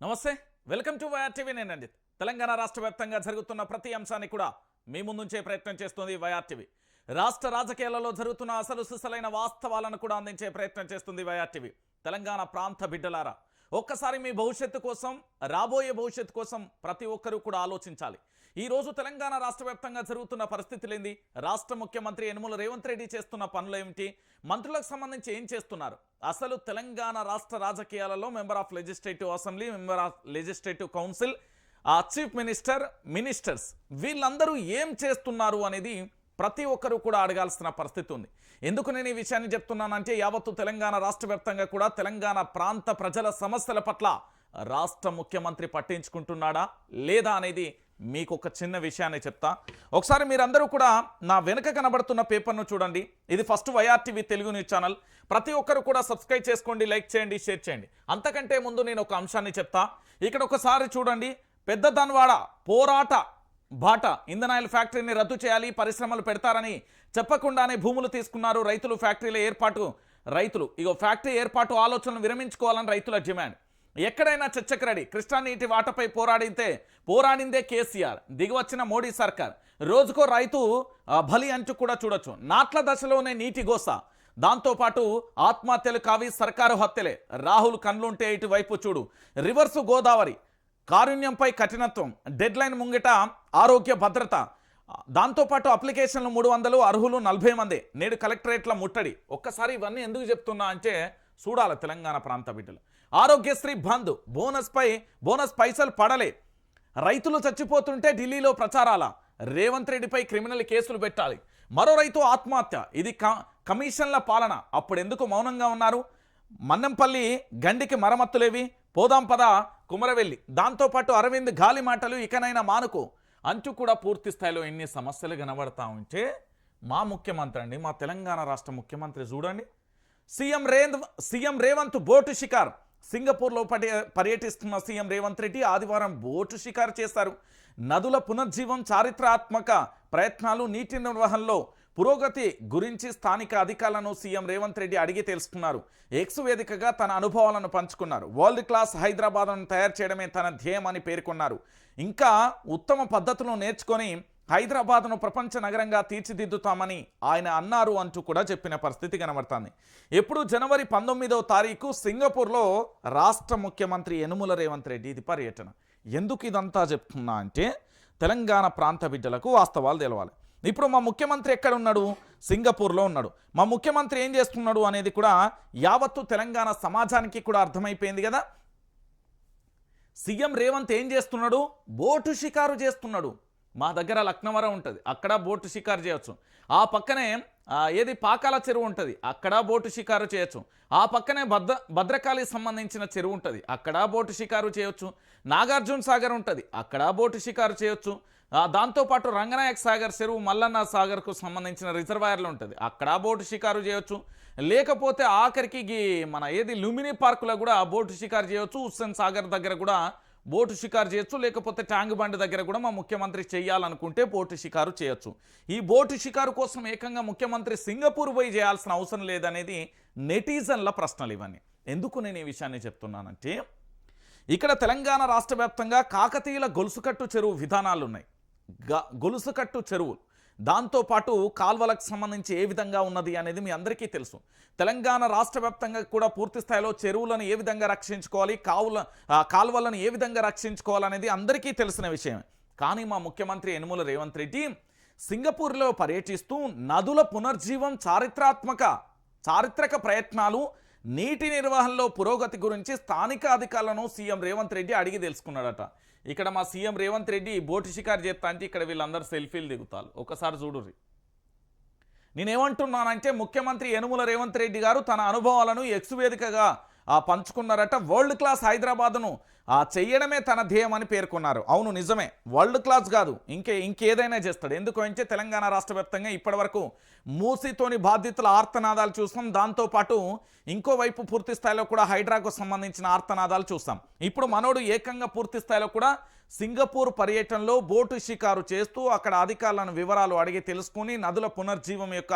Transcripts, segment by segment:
నమస్తే welcome to YR TV నేను రంజిత్ తెలంగాణ రాష్ట్ర వ్యాప్తంగా జరుగుతున్న ప్రతి అంశాన్ని కూడా మీ ముందుంచే ప్రయత్నం చేస్తుంది వైఆర్ టీవీ రాష్ట్ర రాజకీయాలలో జరుగుతున్న అసలు సిసలైన వాస్తవాలను కూడా అందించే ప్రయత్నం చేస్తుంది వైఆర్ టీవీ తెలంగాణ ప్రాంత బిడ్డలారా ఒక్కసారి మీ భవిష్యత్తు కోసం రాబోయే భవిష్యత్తు కోసం ప్రతి ఒక్కరూ కూడా ఆలోచించాలి ఈ రోజు తెలంగాణ రాష్ట్ర వ్యాప్తంగా జరుగుతున్న పరిస్థితులేంది రాష్ట్ర ముఖ్యమంత్రి యనుమల రేవంత్ రెడ్డి చేస్తున్న పనులు ఏమిటి మంత్రులకు సంబంధించి ఏం చేస్తున్నారు అసలు తెలంగాణ రాష్ట్ర రాజకీయాలలో member of legislative assembly member of legislative council chief ministers వీళ్ళందరూ ఏం చేస్తున్నారు అనేది ప్రతి ఒక్కరూ కూడా అడగాల్సిన పరిస్థితి ఉంది ఎందుకు నేను ఈ విషయాన్ని చెప్తున్నానంటే యావత్తు తెలంగాణ రాష్ట్ర వ్యాప్తంగా కూడా తెలంగాణ ప్రాంత ప్రజల సమస్యల పట్ల రాష్ట్ర ముఖ్యమంత్రి పట్టించుకుంటున్నాడా లేదా అనేది మీకు ఒక చిన్న విషయాన్ని చెప్తా ఒకసారి మీరందరూ కూడా నా వెనుక కనబడుతున్న పేపర్ను చూడండి ఇది first YR TV Telugu news channel ప్రతి ఒక్కరు కూడా సబ్స్క్రైబ్ చేసుకోండి లైక్ చేయండి షేర్ చేయండి అంతకంటే ముందు నేను ఒక అంశాన్ని చెప్తా ఇక్కడ ఒకసారి చూడండి పెద్ద దన్వాడ పోరాట బాట ఇంధనాయిల్ ఫ్యాక్టరీని రద్దు చేయాలి పరిశ్రమలు పెడతారని చెప్పకుండానే భూములు తీసుకున్నారు రైతులు ఫ్యాక్టరీల ఏర్పాటు ఫ్యాక్టరీ ఏర్పాటు ఆలోచనలు విరమించుకోవాలని రైతుల డిమాండ్ ఎక్కడైనా చర్చకు రెడీ కృష్ణా నీటి వాటపై పోరాడిందే కేసీఆర్ దిగివచ్చిన మోడీ సర్కార్ రోజుకో రైతు బలి అంటూ కూడా చూడొచ్చు నాట్ల దశలోనే నీటి గోస దాంతోపాటు ఆత్మహత్యలు కావి సర్కారు హత్యలే రాహుల్ కన్లుంటే ఇటువైపు చూడు రివర్సు గోదావరి కారుణ్యంపై కఠినత్వం డెడ్ లైన్ ముంగిట ఆరోగ్య భద్రత దాంతోపాటు అప్లికేషన్లు 300 అర్హులు 40 మంది నేడు కలెక్టరేట్ల ముట్టడి ఒక్కసారి ఇవన్నీ ఎందుకు చెప్తున్నా అంటే చూడాలి తెలంగాణ ప్రాంత బిడ్డలు ఆరోగ్యశ్రీ బంద్ బోనస్ పైసలు పడలే రైతులు చచ్చిపోతుంటే ఢిల్లీలో ప్రచారాల రేవంత్ రెడ్డిపై క్రిమినల్ కేసులు పెట్టాలి మరో రైతు ఆత్మహత్య ఇది కమిషన్ల పాలన అప్పుడెందుకు మౌనంగా ఉన్నారు మన్నెంపల్లి గండికి మరమత్తులేవి పోదాం పద కుమరవెల్లి దాంతోపాటు అరవింద్ గాలి మాటలు ఇకనైనా మానుకో అంటూ కూడా పూర్తి స్థాయిలో ఎన్ని సమస్యలు కనబడతా ఉంటే మా ముఖ్యమంత్రి అండి మా తెలంగాణ రాష్ట్ర ముఖ్యమంత్రి చూడండి సీఎం రేవంత్ బోటు షికార్ సింగపూర్లో పర్యటిస్తున్న సీఎం రేవంత్ రెడ్డి ఆదివారం బోటు షికారు చేశారు నదుల పునర్జీవం చారిత్రాత్మక ప్రయత్నాలు నీటి నిర్వహణలో పురోగతి గురించి స్థానిక అధికారులను సీఎం రేవంత్ రెడ్డి అడిగి తెలుసుకున్నారు ఎక్స్ వేదికగా తన అనుభవాలను పంచుకున్నారు వరల్డ్ క్లాస్ హైదరాబాద్ను తయారు చేయడమే తన ధ్యేయమని పేర్కొన్నారు ఇంకా ఉత్తమ పద్ధతులను నేర్చుకొని హైదరాబాద్ను ప్రపంచ నగరంగా తీర్చిదిద్దుతామని ఆయన అన్నారు అంటూ కూడా చెప్పిన పరిస్థితి కనబడుతుంది ఎప్పుడు జనవరి 19వ తారీఖు సింగపూర్లో రాష్ట్ర ముఖ్యమంత్రి యనుమల రేవంత్ రెడ్డి ఇది పర్యటన ఎందుకు ఇదంతా చెప్తున్నా అంటే తెలంగాణ ప్రాంత బిడ్డలకు వాస్తవాలు తెలవాలి ఇప్పుడు మా ముఖ్యమంత్రి ఎక్కడ ఉన్నాడు సింగపూర్లో ఉన్నాడు మా ముఖ్యమంత్రి ఏం చేస్తున్నాడు అనేది కూడా యావత్తు తెలంగాణ సమాజానికి కూడా అర్థమైపోయింది కదా సీఎం రేవంత్ ఏం చేస్తున్నాడు బోటు షికారు చేస్తున్నాడు మా దగ్గర లక్నవరం ఉంటుంది అక్కడ బోటు షికారు చేయొచ్చు ఆ పక్కనే ఏది పాకాల చెరువు ఉంటుంది అక్కడ బోటు షికారు చేయొచ్చు ఆ పక్కనే భద్రకాళికి సంబంధించిన చెరువు ఉంటుంది అక్కడ బోటు షికారు చేయొచ్చు నాగార్జున సాగర్ ఉంటుంది అక్కడ బోటు షికారు చేయొచ్చు దాంతోపాటు రంగనాయక సాగర్ చెరువు మల్లన్న సాగర్కు సంబంధించిన రిజర్వాయర్లు ఉంటుంది అక్కడ బోటు షికారు చేయొచ్చు లేకపోతే ఆఖరికి మన ఏది లుమిని పార్కులో కూడా బోటు షికారు చేయొచ్చు హుస్సేన్ సాగర్ దగ్గర కూడా బోటు షికారు చేయొచ్చు లేకపోతే ట్యాంక్ బండ్ దగ్గర కూడా మా ముఖ్యమంత్రి చేయాలనుకుంటే బోటు షికారు చేయొచ్చు ఈ బోటు షికారు కోసం ఏకంగా ముఖ్యమంత్రి సింగపూర్ పోయి చేయాల్సిన అవసరం లేదనేది నెటిజన్ల ప్రశ్నలు ఇవన్నీ ఎందుకు నేను ఈ విషయాన్ని చెప్తున్నానంటే ఇక్కడ తెలంగాణ రాష్ట్ర వ్యాప్తంగా కాకతీయుల గొలుసుకట్టు చెరువు విధానాలు ఉన్నాయి గొలుసుకట్టు చెరువులు దాంతోపాటు కాల్వలకు సంబంధించి ఏ విధంగా ఉన్నది అనేది మీ అందరికీ తెలుసు తెలంగాణ రాష్ట్ర వ్యాప్తంగా కూడా పూర్తి స్థాయిలో చెరువులను ఏ విధంగా రక్షించుకోవాలి కాల్వలను ఏ విధంగా రక్షించుకోవాలనేది అందరికీ తెలిసిన విషయమే కానీ మా ముఖ్యమంత్రి యనుమల రేవంత్ రెడ్డి సింగపూర్లో పర్యటిస్తూ నదుల పునర్జీవం చారిత్రక ప్రయత్నాలు నీటి నిర్వహణలో పురోగతి గురించి స్థానిక అధికారులను సీఎం రేవంత్ రెడ్డి అడిగి తెలుసుకున్నాడట ఇక్కడ మా సీఎం రేవంత్ రెడ్డి బోటు షికారు చేస్తా అంటే ఇక్కడ వీళ్ళందరూ సెల్ఫీలు దిగుతారు ఒకసారి చూడుర్రి నేనేమంటున్నానంటే ముఖ్యమంత్రి యనుమల రేవంత్ రెడ్డి గారు తన అనుభవాలను ఎక్స్ వేదికగా పంచుకున్నారట వరల్డ్ క్లాస్ హైదరాబాద్ను చెయ్యడమే తన ధ్యేయమని పేర్కొన్నారు అవును నిజమే వరల్డ్ క్లాస్ కాదు ఇంకేదైనా చేస్తాడు ఎందుకంటే తెలంగాణ రాష్ట్ర వ్యాప్తంగా ఇప్పటివరకు మూసితోని బాధితుల ఆర్తనాదాలు చూస్తాం దాంతోపాటు ఇంకోవైపు పూర్తి స్థాయిలో కూడా హైడ్రాకు సంబంధించిన ఆర్తనాదాలు చూస్తాం ఇప్పుడు మనోడు ఏకంగా పూర్తి స్థాయిలో కూడా సింగపూర్ పర్యటనలో బోటు షికారు చేస్తూ అక్కడ అధికారులను వివరాలు అడిగి తెలుసుకుని నదుల పునర్జీవం యొక్క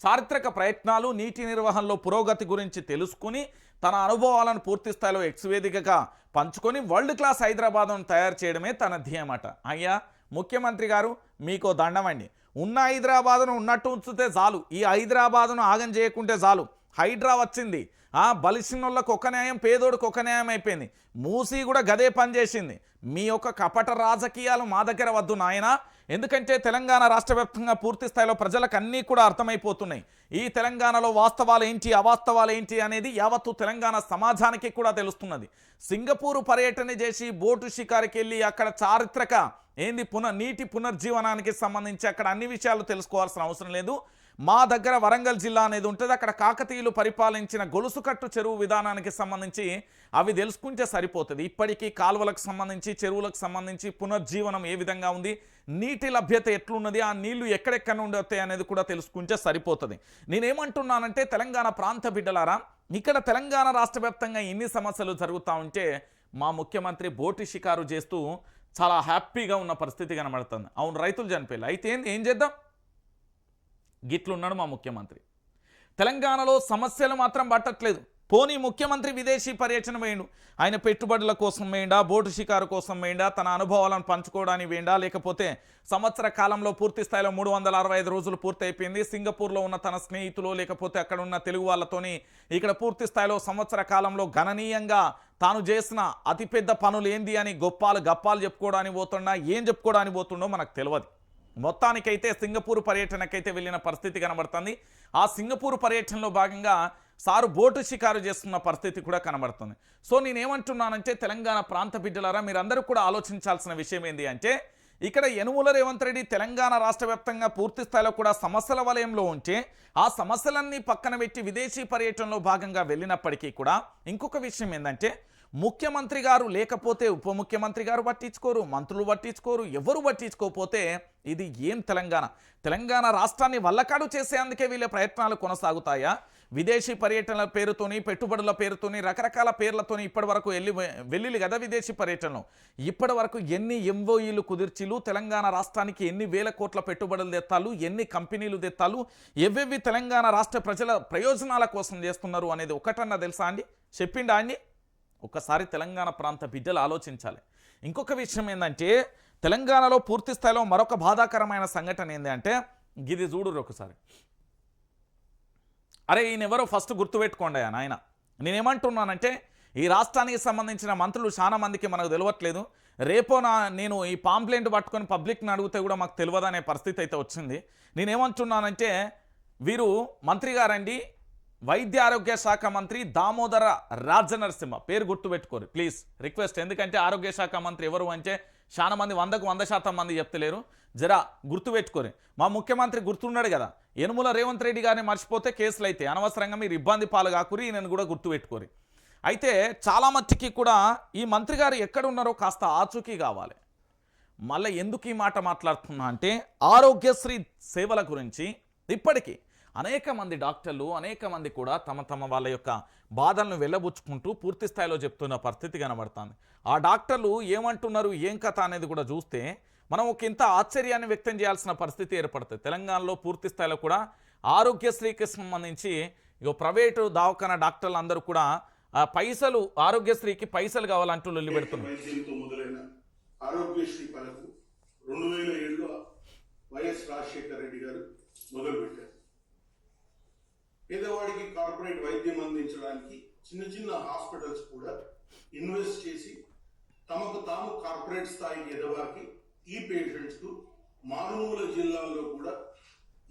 చారిత్రక ప్రయత్నాలు నీటి నిర్వహణలో పురోగతి గురించి తెలుసుకుని తన అనుభవాలను పూర్తి స్థాయిలో ఎక్స్ వేదికగా పంచుకొని వరల్డ్ క్లాస్ హైదరాబాద్ను తయారు చేయడమే తన ధ్యేయమట. అయ్యా ముఖ్యమంత్రి గారు మీకో దండమండి. ఉన్న హైదరాబాద్ను ఉన్నట్టు ఉంచితే చాలు, ఈ హైదరాబాద్ను ఆగం చేయకుంటే చాలు. హైడ్రా వచ్చింది, బలిసినోళ్ళకు ఒక న్యాయం, పేదోడికి ఒక న్యాయం అయిపోయింది. మూసీ కూడా గదే పనిచేసింది. మీ యొక్క కపట రాజకీయాలు మా దగ్గర వద్దు నాయనా. ఎందుకంటే తెలంగాణ రాష్ట్ర వ్యాప్తంగా పూర్తి స్థాయిలో ప్రజలకు అన్నీ కూడా అర్థమైపోతున్నాయి. ఈ తెలంగాణలో వాస్తవాలు ఏంటి, అవాస్తవాలు ఏంటి అనేది యావత్తు తెలంగాణ సమాజానికి కూడా తెలుస్తున్నది. సింగపూర్ పర్యటన చేసి బోటు షికారికి వెళ్ళి అక్కడ చారిత్రక ఏంది నీటి పునర్జీవనానికి సంబంధించి అక్కడ అన్ని విషయాలు తెలుసుకోవాల్సిన అవసరం లేదు. మా దగ్గర వరంగల్ జిల్లా అనేది ఉంటుంది. అక్కడ కాకతీయులు పరిపాలించిన గొలుసుకట్టు చెరువు విధానానికి సంబంధించి అవి తెలుసుకుంటే సరిపోతుంది. ఇప్పటికీ కాలువలకు సంబంధించి, చెరువులకు సంబంధించి పునర్జీవనం ఏ విధంగా ఉంది, నీటి లభ్యత ఎట్లున్నది, ఆ నీళ్లు ఎక్కడెక్కడ నుండి వస్తాయి అనేది కూడా తెలుసుకుంటే సరిపోతుంది. నేనేమంటున్నానంటే తెలంగాణ ప్రాంత బిడ్డలారా, ఇక్కడ తెలంగాణ రాష్ట్ర వ్యాప్తంగా ఇన్ని సమస్యలు జరుగుతూ ఉంటే మా ముఖ్యమంత్రి బోటి షికారు చేస్తూ చాలా హ్యాపీగా ఉన్న పరిస్థితి కనబడుతుంది. అవును, రైతులు చనిపోయారు, అయితే ఏం చేద్దాం, గిట్లున్నాడు మా ముఖ్యమంత్రి. తెలంగాణలో సమస్యలు మాత్రం పట్టట్లేదు. పోనీ ముఖ్యమంత్రి విదేశీ పర్యటన వేయండు, ఆయన పెట్టుబడుల కోసం వేయండా, బోటు షికారు కోసం వేయండా, తన అనుభవాలను పంచుకోవడానికి వేయండా, లేకపోతే సంవత్సర కాలంలో పూర్తి స్థాయిలో 365 రోజులు పూర్తి అయిపోయింది. సింగపూర్లో ఉన్న తన స్నేహితులు లేకపోతే అక్కడ ఉన్న తెలుగు వాళ్ళతోని ఇక్కడ పూర్తి స్థాయిలో సంవత్సర కాలంలో గణనీయంగా తాను చేసిన అతిపెద్ద పనులు ఏంది అని గప్పాలు చెప్పుకోవడానికి పోతుండా, ఏం చెప్పుకోవడానికి పోతుండో మనకు తెలియదు. మొత్తానికైతే సింగపూర్ పర్యటనకైతే వెళ్ళిన పరిస్థితి కనబడుతుంది. ఆ సింగపూర్ పర్యటనలో భాగంగా సారు బోటు షికారు చేస్తున్న పరిస్థితి కూడా కనబడుతుంది. సో నేనేమంటున్నానంటే తెలంగాణ ప్రాంత బిడ్డలారా, మీరందరూ కూడా ఆలోచించాల్సిన విషయం ఏంటి అంటే, ఇక్కడ యనుమల రేవంత్ రెడ్డి తెలంగాణ రాష్ట్ర వ్యాప్తంగా పూర్తి స్థాయిలో కూడా సమస్యల వలయంలో ఉంటే ఆ సమస్యలన్నీ పక్కన పెట్టి విదేశీ పర్యటనలో భాగంగా వెళ్ళినప్పటికీ కూడా ఇంకొక విషయం ఏంటంటే, ముఖ్యమంత్రి గారు లేకపోతే ఉప ముఖ్యమంత్రి గారు పట్టించుకోరు, మంత్రులు పట్టించుకోరు, ఎవరు పట్టించుకోకపోతే ఇది ఏం తెలంగాణ రాష్ట్రాన్ని వల్లకాడు చేసేందుకే వీళ్ళ ప్రయత్నాలు కొనసాగుతాయా? విదేశీ పర్యటనల పేరుతోని, పెట్టుబడుల పేరుతోని, రకరకాల పేర్లతోని ఇప్పటి వరకు వెళ్ళి కదా విదేశీ పర్యటనలు. ఇప్పటి వరకు ఎన్ని ఎంఓఈలు కుదిర్చిలు, తెలంగాణ రాష్ట్రానికి ఎన్ని వేల కోట్ల పెట్టుబడులు తెత్తాలు, ఎన్ని కంపెనీలు తెత్తాలు, ఎవేవి తెలంగాణ రాష్ట్ర ప్రజల ప్రయోజనాల కోసం చేస్తున్నారు అనేది ఒకటన్నా తెలుసా అండి? చెప్పిండా అండి? ఒక్కసారి తెలంగాణ ప్రాంత బిడ్డలు ఆలోచించాలి. ఇంకొక విషయం ఏంటంటే, తెలంగాణలో పూర్తి స్థాయిలో మరొక బాధాకరమైన సంఘటన ఏంటంటే, గిది చూడురు ఒకసారి. అరే ఈయన ఎవరో ఫస్ట్ గుర్తుపెట్టుకోండి నాయన. నేనేమంటున్నానంటే, ఈ రాష్ట్రానికి సంబంధించిన మంత్రులు చాలా మందికి మనకు తెలియట్లేదు. రేపో నేను ఈ పాంప్లెంట్ పట్టుకొని పబ్లిక్ని అడిగితే కూడా మాకు తెలియదనే పరిస్థితి అయితే వచ్చింది. నేనేమంటున్నానంటే, వీరు మంత్రి గారండి, వైద్య ఆరోగ్య శాఖ మంత్రి దామోదర రాజనరసింహ. పేరు గుర్తుపెట్టుకోరు ప్లీజ్, రిక్వెస్ట్. ఎందుకంటే ఆరోగ్య శాఖ మంత్రి ఎవరు అంటే చాలా మంది 100% మంది చెప్తలేరు. జరా గుర్తుపెట్టుకోరు. మా ముఖ్యమంత్రి గుర్తున్నాడు కదా, యనుమల రేవంత్ రెడ్డి గారిని మర్చిపోతే కేసులు అయితే అనవసరంగా మీరు ఇబ్బంది పాలు కాకురి, నేను కూడా గుర్తుపెట్టుకోరు. అయితే చాలా మట్టికి కూడా ఈ మంత్రి గారు ఎక్కడున్నారో కాస్త ఆచూకీ కావాలి. మళ్ళీ ఎందుకు ఈ మాట మాట్లాడుతున్నా అంటే, ఆరోగ్యశ్రీ సేవల గురించి ఇప్పటికీ అనేక మంది డాక్టర్లు, అనేక మంది కూడా తమ వాళ్ళ యొక్క బాధలను వెళ్ళబుచ్చుకుంటూ పూర్తి స్థాయిలో చెప్తున్న పరిస్థితి కనబడుతుంది. ఆ డాక్టర్లు ఏమంటున్నారు, ఏం కథ అనేది కూడా చూస్తే మనం ఒక ఇంత ఆశ్చర్యాన్ని వ్యక్తం చేయాల్సిన పరిస్థితి ఏర్పడుతుంది. తెలంగాణలో పూర్తి స్థాయిలో కూడా ఆరోగ్యశ్రీకి సంబంధించి ప్రైవేటు దవాఖానా డాక్టర్లు అందరూ కూడా పైసలు, ఆరోగ్యశ్రీకి పైసలు కావాలంటూ లొల్లి పెడుతున్నారు. ఆరోగ్యశ్రీ పథకం 2007లో వైఎస్ రాజశేఖర రెడ్డి గారు మొదలుపెట్టారు. పేదవాడికి కార్పొరేట్ వైద్యం అందించడానికి చిన్న హాస్పిటల్స్ కూడా ఇన్వెస్ట్ చేసి తమకు తాము కార్పొరేట్ స్థాయికి ఎదవాకి ఈ పేషెంట్స్ కు మారుమూల జిల్లాల్లో కూడా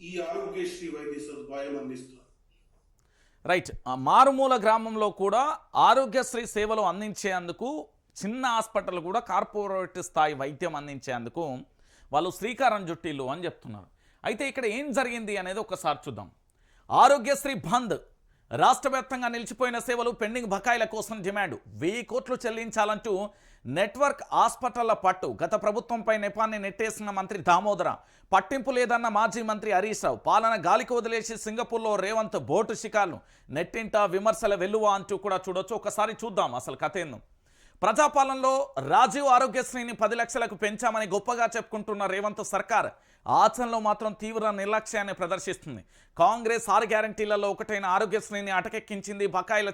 ఈ ఆరోగ్యశ్రీ వైద్య సదుపాయం అందిస్తున్నారు. రైట్, మారుమూల గ్రామంలో కూడా ఆరోగ్యశ్రీ సేవలు అందించేందుకు చిన్న హాస్పిటల్ కూడా కార్పొరేట్ స్థాయి వైద్యం అందించేందుకు వాళ్ళు శ్రీకారం చుట్టిల్లు అని చెప్తున్నారు. అయితే ఇక్కడ ఏం జరిగింది అనేది ఒకసారి చూద్దాం. ఆరోగ్యశ్రీ బంద్, రాష్ట్ర వ్యాప్తంగా నిలిచిపోయిన సేవలు, పెండింగ్ బకాయిల కోసం డిమాండ్, 1000 కోట్లు చెల్లించాలంటూ నెట్వర్క్ హాస్పిటళ్ల పట్టు. గత ప్రభుత్వంపై నెపాన్ని నెట్టేసిన మంత్రి దామోదర, పట్టింపు లేదన్న మాజీ మంత్రి హరీష్ రావు, పాలన గాలికి వదిలేసి సింగపూర్లో రేవంత్ బోటు షికార్లు, నెట్టింట విమర్శల వెల్లువ అంటూ కూడా చూడొచ్చు. ఒకసారి చూద్దాం అసలు కథ ఏందో. ప్రజాపాలనలో రాజీవ్ ఆరోగ్యశ్రీని 10 లక్షలకు పెంచామని గొప్పగా చెప్పుకుంటున్న రేవంత్ సర్కార్ ఆచరణలో మాత్రం తీవ్ర నిర్లక్ష్యాన్ని ప్రదర్శిస్తుంది. కాంగ్రెస్ 6 గ్యారంటీలలో ఒకటైన ఆరోగ్యశ్రీని అటకెక్కించింది. బకాయిల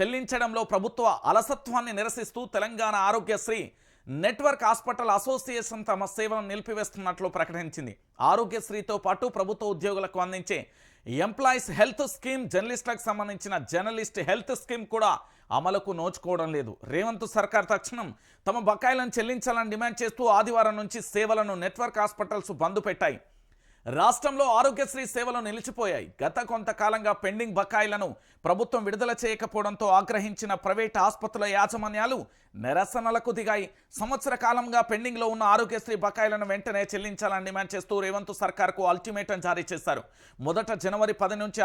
చెల్లించడంలో ప్రభుత్వ అలసత్వాన్ని నిరసిస్తూ Telangana Aarogyasri network hospital association తమ సేవలను నిలిపివేస్తున్నట్లు ప్రకటించింది. ఆరోగ్యశ్రీతో పాటు ప్రభుత్వ ఉద్యోగులకు అందించే ఎంప్లాయీస్ హెల్త్ స్కీమ్, జర్నలిస్టులకు సంబంధించిన జర్నలిస్ట్ హెల్త్ స్కీమ్ కూడా అమలుకు నోచుకోవడం లేదు. రేవంత్ సర్కార్ తక్షణం తమ బకాయిలను చెల్లించాలని డిమాండ్ చేస్తూ ఆదివారం నుంచి సేవలను నెట్వర్క్ హాస్పిటల్స్ బంద్ పెట్టాయి. రాష్ట్రంలో ఆరోగ్యశ్రీ సేవలు నిలిచిపోయాయి. గత కొంతకాలంగా పెండింగ్ బకాయిలను ప్రభుత్వం విడుదల చేయకపోవడంతో ఆగ్రహించిన ప్రైవేట్ ఆసుపత్రుల యాజమాన్యాలు నిరసనలకు దిగాయి. సంవత్సర కాలంగా పెండింగ్లో ఉన్న ఆరోగ్యశ్రీ బకాయిలను వెంటనే చెల్లించాలని డిమాండ్ చేస్తూ రేవంత్ సర్కార్కు అల్టిమేటం జారీ చేశారు. మొదట జనవరి 10 నుంచి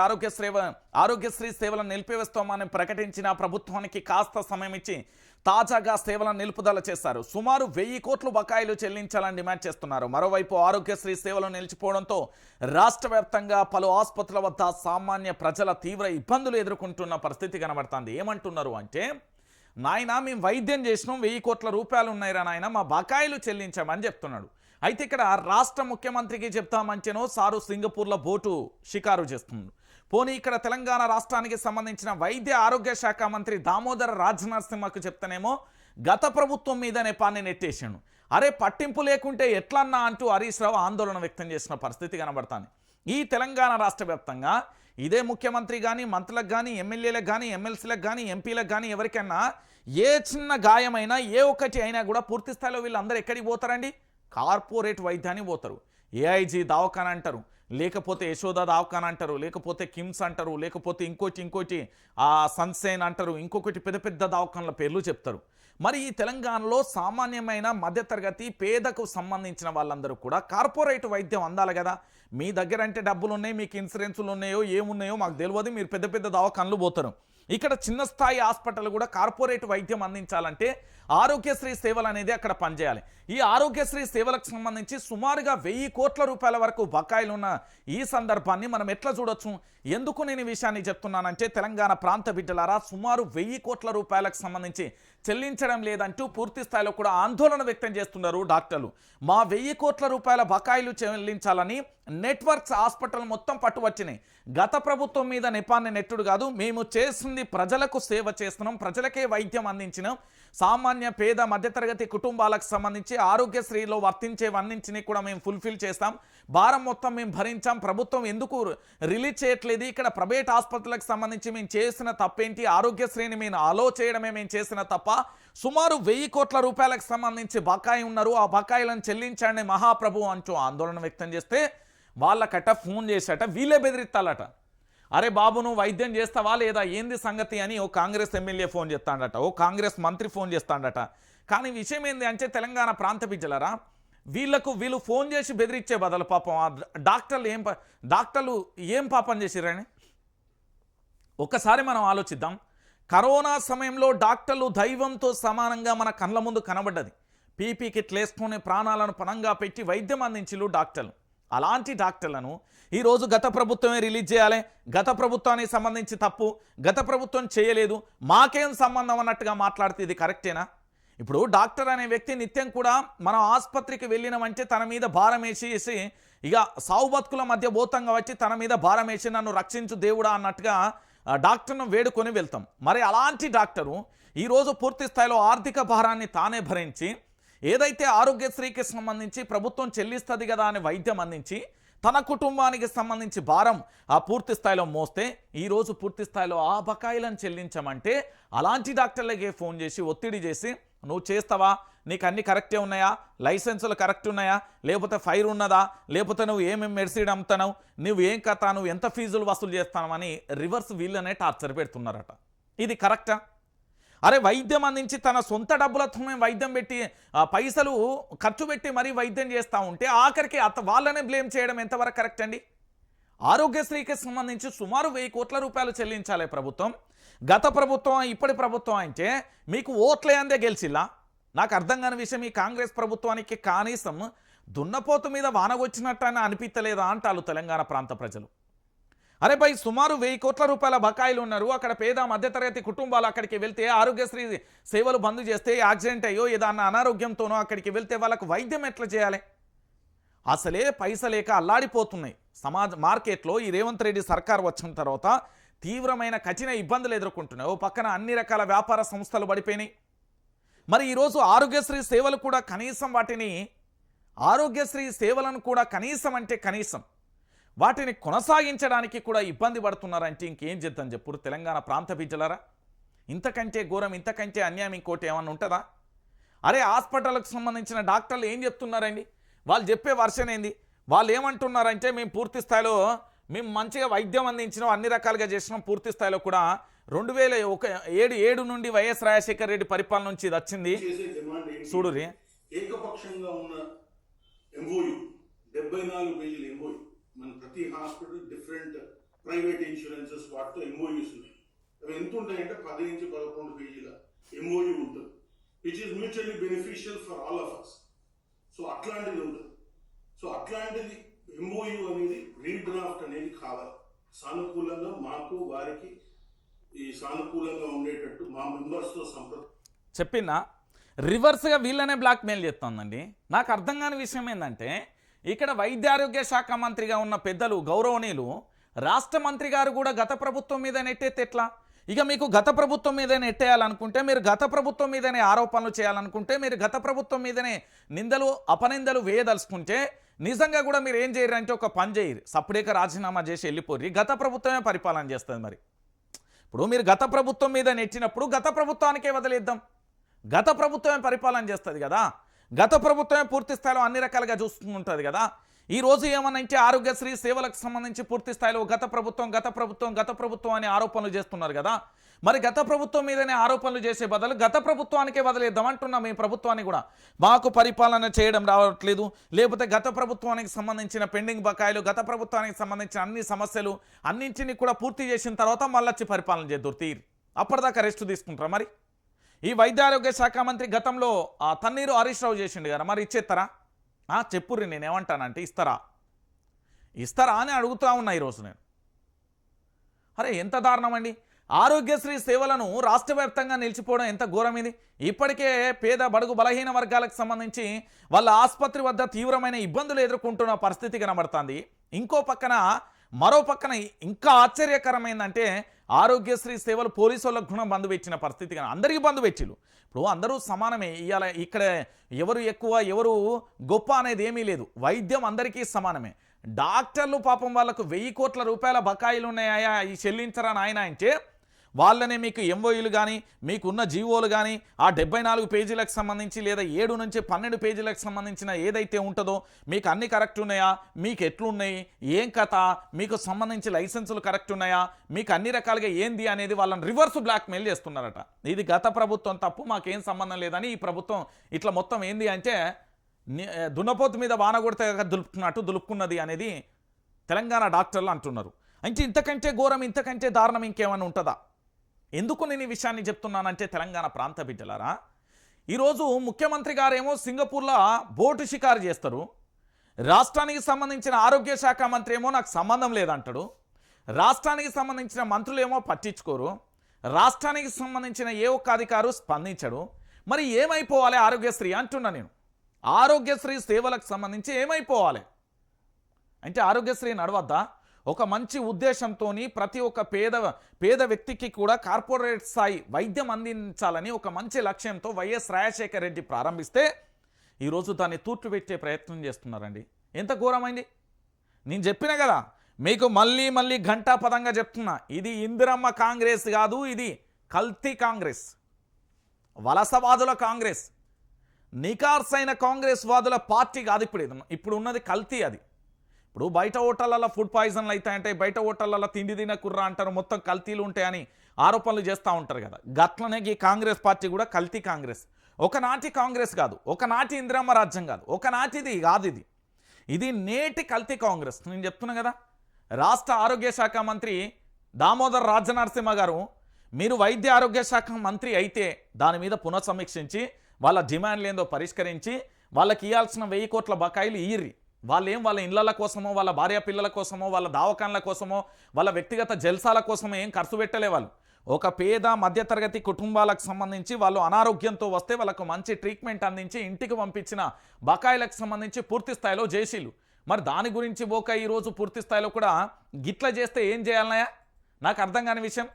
ఆరోగ్యశ్రీ సేవలను నిలిపివేస్తామని ప్రకటించిన ప్రభుత్వానికి కాస్త సమయం ఇచ్చి తాజాగా సేవలను నిలుపుదల చేశారు. సుమారు 1000 కోట్లు బకాయిలు చెల్లించాలని డిమాండ్ చేస్తున్నారు. మరోవైపు ఆరోగ్యశ్రీ సేవలు నిలిచిపోవడంతో రాష్ట్ర వ్యాప్తంగా పలు ఆసుపత్రుల వద్ద సామాన్య ప్రజల తీవ్ర ఇబ్బందులు ఎదుర్కొంటున్న పరిస్థితి కనబడుతుంది. ఏమంటున్నారు అంటే, నాయన మేము వైద్యం చేసినాం, 1000 కోట్ల రూపాయలు ఉన్నాయిరా నాయన, మా బకాయిలు చెల్లించామని చెప్తున్నాడు. అయితే ఇక్కడ రాష్ట్ర ముఖ్యమంత్రికి చెప్తామంటేనో సారు సింగపూర్లో బోటు షికారు చేస్తుంది. పోనీ ఇక్కడ తెలంగాణ రాష్ట్రానికి సంబంధించిన వైద్య ఆరోగ్య శాఖ మంత్రి దామోదర రాజనరసింహకు చెప్తేనేమో గత ప్రభుత్వం మీద నెపాన్ని నెట్టేసాడు. అరే పట్టింపు లేకుంటే ఎట్లన్నా అంటూ హరీష్ రావు ఆందోళన వ్యక్తం చేసిన పరిస్థితి కనబడుతుంది. ఈ తెలంగాణ రాష్ట్ర వ్యాప్తంగా ఇదే ముఖ్యమంత్రి కానీ, మంత్రులకు కానీ, ఎమ్మెల్యేలకు కానీ, ఎమ్మెల్సీలకు కానీ, ఎంపీలకు కానీ ఎవరికైనా ఏ చిన్న గాయమైనా ఏ ఒక్కటి అయినా కూడా పూర్తి స్థాయిలో వీళ్ళందరూ ఎక్కడికి పోతారండి? కార్పొరేట్ వైద్యానికి పోతారు. ఏఐజీ దవాఖాన అంటారు, లేకపోతే యశోద దవాఖాన అంటారు, లేకపోతే కిమ్స్ అంటారు, లేకపోతే ఇంకోటి సన్సైన్ అంటారు, ఇంకొకటి పెద్ద పెద్ద దవాఖానల పేర్లు చెప్తారు. మరి ఈ తెలంగాణలో సామాన్యమైన మధ్యతరగతి పేదకు సంబంధించిన వాళ్ళందరూ కూడా కార్పొరేట్ వైద్యం అందాలి కదా. మీ దగ్గర అంటే డబ్బులు ఉన్నాయి, మీకు ఇన్సూరెన్సులు ఉన్నాయో ఏమున్నాయో మాకు తెలియదు, మీరు పెద్ద పెద్ద దవాఖానలు పోతారు. ఇక్కడ చిన్న స్థాయి హాస్పిటల్ కూడా కార్పొరేట్ వైద్యం అందించాలంటే ఆరోగ్యశ్రీ సేవలు అనేది అక్కడ పనిచేయాలి. ఈ ఆరోగ్యశ్రీ సేవలకు సంబంధించి సుమారుగా 1000 కోట్ల రూపాయల వరకు బకాయిలు ఉన్న ఈ సందర్భాన్ని మనం ఎట్లా చూడొచ్చు? ఎందుకు నేను ఈ విషయాన్ని చెప్తున్నానంటే, తెలంగాణ ప్రాంత బిడ్డలారా, సుమారు 1000 కోట్ల రూపాయలకు సంబంధించి చెల్లించడం లేదంటూ పూర్తి స్థాయిలో కూడా ఆందోళన వ్యక్తం చేస్తున్నారు డాక్టర్లు. మా 1000 కోట్ల రూపాయల బకాయిలు చెల్లించాలని నెట్వర్క్స్ హాస్పిటల్ మొత్తం పట్టువచ్చినాయి. గత ప్రభుత్వం మీద నెపాన్ని నెట్టుడు కాదు, మేము చేసింది ప్రజలకు సేవ చేస్తున్నాం, ప్రజలకే వైద్యం అందించినాం. సామాన్య పేద మధ్యతరగతి కుటుంబాలకు సంబంధించి ఆరోగ్యశ్రీలో వర్తించేవన్నింటినీ కూడా మేము ఫుల్ఫిల్ చేస్తాం. భారం మొత్తం మేము భరించాం. ప్రభుత్వం ఎందుకు రిలీజ్ చేయట్లేదు? ఇక్కడ ప్రైవేట్ ఆసుపత్రులకు సంబంధించి మేము చేసిన తప్పేంటి? ఆరోగ్యశ్రీని మేము అలో చేయడమే మేము చేసిన తప్ప. సుమారు 1000 కోట్ల రూపాయలకు సంబంధించి బకాయి ఉన్నారు, ఆ బకాయిలను చెల్లించండి మహాప్రభు అంటూ ఆందోళన వ్యక్తం చేస్తే వాళ్ళకట ఫోన్ చేశాట వీళ్ళే బెదిరిస్తాలట. అరే బాబు నువ్వు వైద్యం చేస్తావా లేదా, ఏంది సంగతి అని ఓ కాంగ్రెస్ ఎమ్మెల్యే ఫోన్ చేస్తాడట, ఓ కాంగ్రెస్ మంత్రి ఫోన్ చేస్తాడట. కానీ విషయం ఏంది అంటే, తెలంగాణ ప్రాంత బిడ్డలరా, వీళ్ళు ఫోన్ చేసి బెదిరించే బదులు పాపం ఆ డాక్టర్లు ఏం పాపం చేసిరని ఒక్కసారి మనం ఆలోచిద్దాం. కరోనా సమయంలో డాక్టర్లు దైవంతో సమానంగా మన కళ్ళ ముందు కనబడ్డది. పీపీ కిట్లు వేసుకునే ప్రాణాలను పణంగా పెట్టి వైద్యం అందించిలు డాక్టర్లు. అలాంటి డాక్టర్లను ఈరోజు గత ప్రభుత్వమే రిలీజ్ చేయాలి, గత ప్రభుత్వానికి సంబంధించి తప్పు, గత ప్రభుత్వం చేయలేదు, మాకేం సంబంధం అన్నట్టుగా మాట్లాడితే ఇది కరెక్టేనా? ఇప్పుడు డాక్టర్ అనే వ్యక్తి నిత్యం కూడా మనం ఆసుపత్రికి వెళ్ళినామంటే తన మీద భారం వేసి ఇక సావు బతుకుల మధ్య భూతంగా వచ్చి తన మీద భారం వేసి నన్ను రక్షించు దేవుడా అన్నట్టుగా డాక్టర్ను వేడుకొని వెళ్తాం. మరి అలాంటి డాక్టరు ఈరోజు పూర్తి స్థాయిలో ఆర్థిక భారాన్ని తానే భరించి ఏదైతే ఆరోగ్యశ్రీకి సంబంధించి ప్రభుత్వం చెల్లిస్తుంది కదా అని వైద్యం అందించి తన కుటుంబానికి సంబంధించి భారం ఆ పూర్తి స్థాయిలో మోస్తే ఈరోజు పూర్తి స్థాయిలో ఆ బకాయిలను చెల్లించమంటే అలాంటి డాక్టర్లకే ఫోన్ చేసి ఒత్తిడి చేసి నువ్వు చేస్తావా, నీకు అన్ని కరెక్టే ఉన్నాయా, లైసెన్సులు కరెక్ట్ ఉన్నాయా, లేకపోతే ఫైర్ ఉన్నదా, లేకపోతే నువ్వు ఏమేమి మెడిసిన్ అమ్ముతావు, నువ్వు ఏం కథ, నువ్వు ఎంత ఫీజులు వసూలు చేస్తావని రివర్స్ వీళ్ళనే టార్చర్ పెడుతున్నారట. ఇది కరెక్టా? అరే వైద్యం అందించి తన సొంత డబ్బులతో వైద్యం పెట్టి పైసలు ఖర్చు పెట్టి మరీ వైద్యం చేస్తూ ఉంటే ఆఖరికి వాళ్ళనే బ్లేమ్ చేయడం ఎంతవరకు కరెక్ట్ అండి? ఆరోగ్యశ్రీకి సంబంధించి సుమారు 1000 కోట్ల రూపాయలు చెల్లించాలి ప్రభుత్వం. గత ప్రభుత్వం ఇప్పటి ప్రభుత్వం అంటే మీకు ఓట్లే అందే గెలిచిల్లా? నాకు అర్థం కాని విషయం, ఈ కాంగ్రెస్ ప్రభుత్వానికి కనీసం దున్నపోతు మీద వానగొచ్చినట్టు అనిపించలేదా అంటారు తెలంగాణ ప్రాంత ప్రజలు. అరే భయ్ సుమారు 1000 కోట్ల రూపాయల బకాయిలు ఉన్నారు, అక్కడ పేద మధ్యతరగతి కుటుంబాలు అక్కడికి వెళ్తే ఆరోగ్యశ్రీ సేవలు బంద్ చేస్తే యాక్సిడెంట్ అయ్యో ఏదన్నా అనారోగ్యంతోనో అక్కడికి వెళ్తే వాళ్ళకు వైద్యం ఎట్లా చేయాలి? అసలే పైసలేక అల్లాడిపోతున్నాయి మార్కెట్లో. ఈ రేవంత్ రెడ్డి సర్కార్ వచ్చిన తర్వాత తీవ్రమైన కఠిన ఇబ్బందులు ఎదుర్కొంటున్నాయి. ఓ పక్కన అన్ని రకాల వ్యాపార సంస్థలు పడిపోయినాయి. మరి ఈరోజు ఆరోగ్యశ్రీ సేవలు కూడా కనీసం ఆరోగ్యశ్రీ సేవలను కూడా కనీసం అంటే కనీసం వాటిని కొనసాగించడానికి కూడా ఇబ్బంది పడుతున్నారంటే ఇంకేం చేద్దాం చెప్పుడు తెలంగాణ ప్రాంత బిడ్డలారా. ఇంతకంటే ఘోరం, ఇంతకంటే అన్యాయం ఇంకోటి ఏమన్నా ఉంటుందా? అరే హాస్పిటల్కి సంబంధించిన డాక్టర్లు ఏం చెప్తున్నారండి? వాళ్ళు చెప్పే వర్షన్ ఏంది? వాళ్ళు ఏమంటున్నారంటే మేము పూర్తి స్థాయిలో మేము మంచిగా వైద్యం అందించినాం, అన్ని రకాలుగా చేసినాం. పూర్తి స్థాయిలో కూడా 2007 నుండి వైఎస్ రాజశేఖర రెడ్డి పరిపాలన నుంచి ఇది వచ్చింది. చేసే డిమాండ్ ఏంటి? చూడు రే, ఏకపక్షంగా ఉన్న ఎంఓయు 74 పేజీల ఎంఓయు. మన ప్రతి హాస్పిటల్ డిఫరెంట్ ప్రైవేట్ ఇన్సూరెన్సెస్ వాటితో ఎంఓయూస్ ఉన్నాయి. అవి ఎంత ఉంటాయంటే 10 నుంచి 11 పేజీల ఎంఓయు ఉంటుంది, which is mutually beneficial for all of us. So అట్లాంటిది ఉంటుంది. సో అట్లాంటిది ఎంఓయు అనేది రీడ్రాఫ్ట్ అనేది కావాలి. సానుకూలంగా మాకు వారికి ఈ సానుకూలంగా ఉండేటట్టు మా మెంబర్స్తో చెప్పినా రివర్స్గా వీళ్ళనే బ్లాక్మెయిల్ చేస్తుందండి. నాకు అర్థం కాని విషయం ఏంటంటే ఇక్కడ వైద్య ఆరోగ్య శాఖ మంత్రిగా ఉన్న పెద్దలు గౌరవనీయులు రాష్ట్ర మంత్రి గారు కూడా గత ప్రభుత్వం మీద నెట్టేస్తే ఎట్లా? ఇక మీకు గత ప్రభుత్వం మీదనే నెట్టేయాలనుకుంటే, మీరు గత ప్రభుత్వం మీదనే ఆరోపణలు చేయాలనుకుంటే, మీరు గత ప్రభుత్వం మీదనే నిందలు అపనిందలు వేయదలుచుకుంటే నిజంగా కూడా మీరు ఏం చేయరంటే ఒక పని చేయరు, సపరేట్గా రాజీనామా చేసి వెళ్ళిపోయి గత ప్రభుత్వమే పరిపాలన చేస్తుంది. మరి ఇప్పుడు మీరు గత ప్రభుత్వం మీద నెట్టినప్పుడు గత ప్రభుత్వానికే వదిలేద్దాం. గత ప్రభుత్వమే పరిపాలన చేస్తుంది కదా, గత ప్రభుత్వమే పూర్తి స్థాయిలో అన్ని రకాలుగా చూసుకుంటుంది కదా. ఈరోజు ఏమనంటే ఆరోగ్యశ్రీ సేవలకు సంబంధించి పూర్తి స్థాయిలో గత ప్రభుత్వం అని ఆరోపణలు చేస్తున్నారు కదా. మరి గత ప్రభుత్వం మీదనే ఆరోపణలు చేసే బదులు గత ప్రభుత్వానికే వదిలేద్దాం అంటున్నాం. ఈ ప్రభుత్వాన్ని కూడా మాకు పరిపాలన చేయడం రావట్లేదు, లేకపోతే గత ప్రభుత్వానికి సంబంధించిన పెండింగ్ బకాయిలు, గత ప్రభుత్వానికి సంబంధించిన అన్ని సమస్యలు అన్నింటినీ కూడా పూర్తి చేసిన తర్వాత మళ్ళీ వచ్చి పరిపాలన చేద్దరు తీరు. అప్పటిదాకా రెస్ట్ తీసుకుంటారా? మరి ఈ వైద్య ఆరోగ్య శాఖ మంత్రి గతంలో తన్నీరు హరీష్ రావు చేసిండు కదా, మరి ఇచ్చేస్తారా? చెప్పుర్రి, నేనేమంటానంటే ఇస్తారా అని అడుగుతూ ఉన్నా ఈరోజు నేను. అరే ఎంత దారుణం అండి! ఆరోగ్యశ్రీ సేవలను రాష్ట్ర వ్యాప్తంగా నిలిచిపోవడం ఎంత ఘోరం ఇది. ఇప్పటికే పేద బడుగు బలహీన వర్గాలకు సంబంధించి వాళ్ళ ఆసుపత్రి వద్ద తీవ్రమైన ఇబ్బందులు ఎదుర్కొంటున్న పరిస్థితి కనబడుతుంది. మరో పక్కన ఇంకా ఆశ్చర్యకరమైందంటే ఆరోగ్యశ్రీ సేవలు పోలీసు వాళ్ళకు కూడా బంద్ పెట్టిన పరిస్థితి కానీ అందరికీ బంద్ పెట్టిలు. ఇప్పుడు అందరూ సమానమే. ఇవాళ ఇక్కడ ఎవరు ఎక్కువ ఎవరు గొప్ప అనేది ఏమీ లేదు, వైద్యం అందరికీ సమానమే. డాక్టర్లు పాపం వాళ్ళకు 1000 కోట్ల రూపాయల బకాయిలు ఉన్నాయా ఈ చెల్లించరా నాయన అంటే వాళ్ళనే మీకు ఎంఓయూలు కానీ మీకున్న జీవోలు కానీ ఆ 74 పేజీలకు సంబంధించి లేదా 7 నుంచి 12 పేజీలకు సంబంధించిన ఏదైతే ఉంటుందో మీకు అన్ని కరెక్ట్ ఉన్నాయా, మీకు ఎట్లున్నాయి, ఏం కథ, మీకు సంబంధించి లైసెన్సులు కరెక్ట్ ఉన్నాయా, మీకు అన్ని రకాలుగా ఏంది అనేది వాళ్ళని రివర్స్ బ్లాక్మెయిల్ చేస్తున్నారట. ఇది గత ప్రభుత్వం తప్పు, మాకేం సంబంధం లేదని ఈ ప్రభుత్వం ఇట్లా మొత్తం ఏంది అంటే దున్నపోతు మీద వాన కొడితే దులుపుకున్నట్టు దులుపుకున్నది అనేది తెలంగాణ డాక్టర్లు అంటున్నారు. అంటే ఇంతకంటే ఘోరం, ఇంతకంటే దారుణం ఇంకేమైనా ఉంటుందా? ఎందుకు నేను ఈ విషయాన్ని చెప్తున్నానంటే తెలంగాణ ప్రాంత బిడ్డలారా, ఈరోజు ముఖ్యమంత్రి గారేమో సింగపూర్లో బోటు షికారు చేస్తారు, రాష్ట్రానికి సంబంధించిన ఆరోగ్య శాఖ మంత్రి ఏమో నాకు సంబంధం లేదంటాడు, రాష్ట్రానికి సంబంధించిన మంత్రులేమో పట్టించుకోరు, రాష్ట్రానికి సంబంధించిన ఏ ఒక్క అధికారు స్పందించడు. మరి ఏమైపోవాలి ఆరోగ్యశ్రీ అంటున్నా నేను. ఆరోగ్యశ్రీ సేవలకు సంబంధించి ఏమైపోవాలి అంటే ఆరోగ్యశ్రీ నడవద్దా? ఒక మంచి ఉద్దేశంతో ప్రతి ఒక్క పేద వ్యక్తికి కూడా కార్పొరేట్ స్థాయి వైద్యం అందించాలని ఒక మంచి లక్ష్యంతో వైఎస్ రాజశేఖర రెడ్డి ప్రారంభిస్తే ఈరోజు దాన్ని తూర్పు పెట్టే ప్రయత్నం చేస్తున్నారండి. ఎంత ఘోరమైంది! నేను చెప్పిన కదా మీకు, మళ్ళీ ఘంటాపదంగా చెప్తున్నా, ఇది ఇందిరమ్మ కాంగ్రెస్ కాదు, ఇది కల్తీ కాంగ్రెస్, వలసవాదుల కాంగ్రెస్, నికార్సైన కాంగ్రెస్ వాదుల పార్టీ కాదు. ఇప్పుడు ఉన్నది కల్తీ. అది ఇప్పుడు బయట హోటళ్ళల్లో ఫుడ్ పాయిజన్లు అవుతాయంటే, బయట హోటళ్ళల్లో తిండి తినకుర్రా అంటారు, మొత్తం కల్తీలు ఉంటాయని ఆరోపణలు చేస్తూ ఉంటారు కదా. గట్లనే ఈ కాంగ్రెస్ పార్టీ కూడా కల్తీ కాంగ్రెస్. ఒకనాటి కాంగ్రెస్ కాదు, ఒకనాటి ఇందిరమ్మ రాజ్యం కాదు, ఒకనాటిది కాదు, ఇది నేటి కల్తీ కాంగ్రెస్. నేను చెప్తున్నా కదా, రాష్ట్ర ఆరోగ్య శాఖ మంత్రి దామోదర్ రాజనరసింహ గారు, మీరు వైద్య ఆరోగ్య శాఖ మంత్రి అయితే దాని మీద పునఃసమీక్షించి వాళ్ళ డిమాండ్లు ఏందో పరిష్కరించి వాళ్ళకి ఇవ్వాల్సిన 1000 కోట్ల బకాయిలు ఇయ్యిర్రి. వాళ్ళ ఇళ్ళ కోసమో, వాళ్ళ భార్య పిల్లల కోసమో, వాళ్ళ దావకాన్ల కోసమో, వాళ్ళ వ్యక్తిగత జల్సాల కోసమో ఏం ఖర్చు పెట్టలే. వాళ్ళు ఒక పేద మధ్యతరగతి కుటుంబాలకు సంబంధించి వాళ్ళు అనారోగ్యంతో వస్తే వాళ్ళకు మంచి ట్రీట్మెంట్ అందించి ఇంటికి పంపించిన బకాయిలకు సంబంధించి పూర్తి స్థాయిలో జేసీలు. మరి దాని గురించి ఈరోజు పూర్తి స్థాయిలో కూడా గిట్ల చేస్తే ఏం చేయాలన్నాయా? నాకు అర్థం కాని విషయం.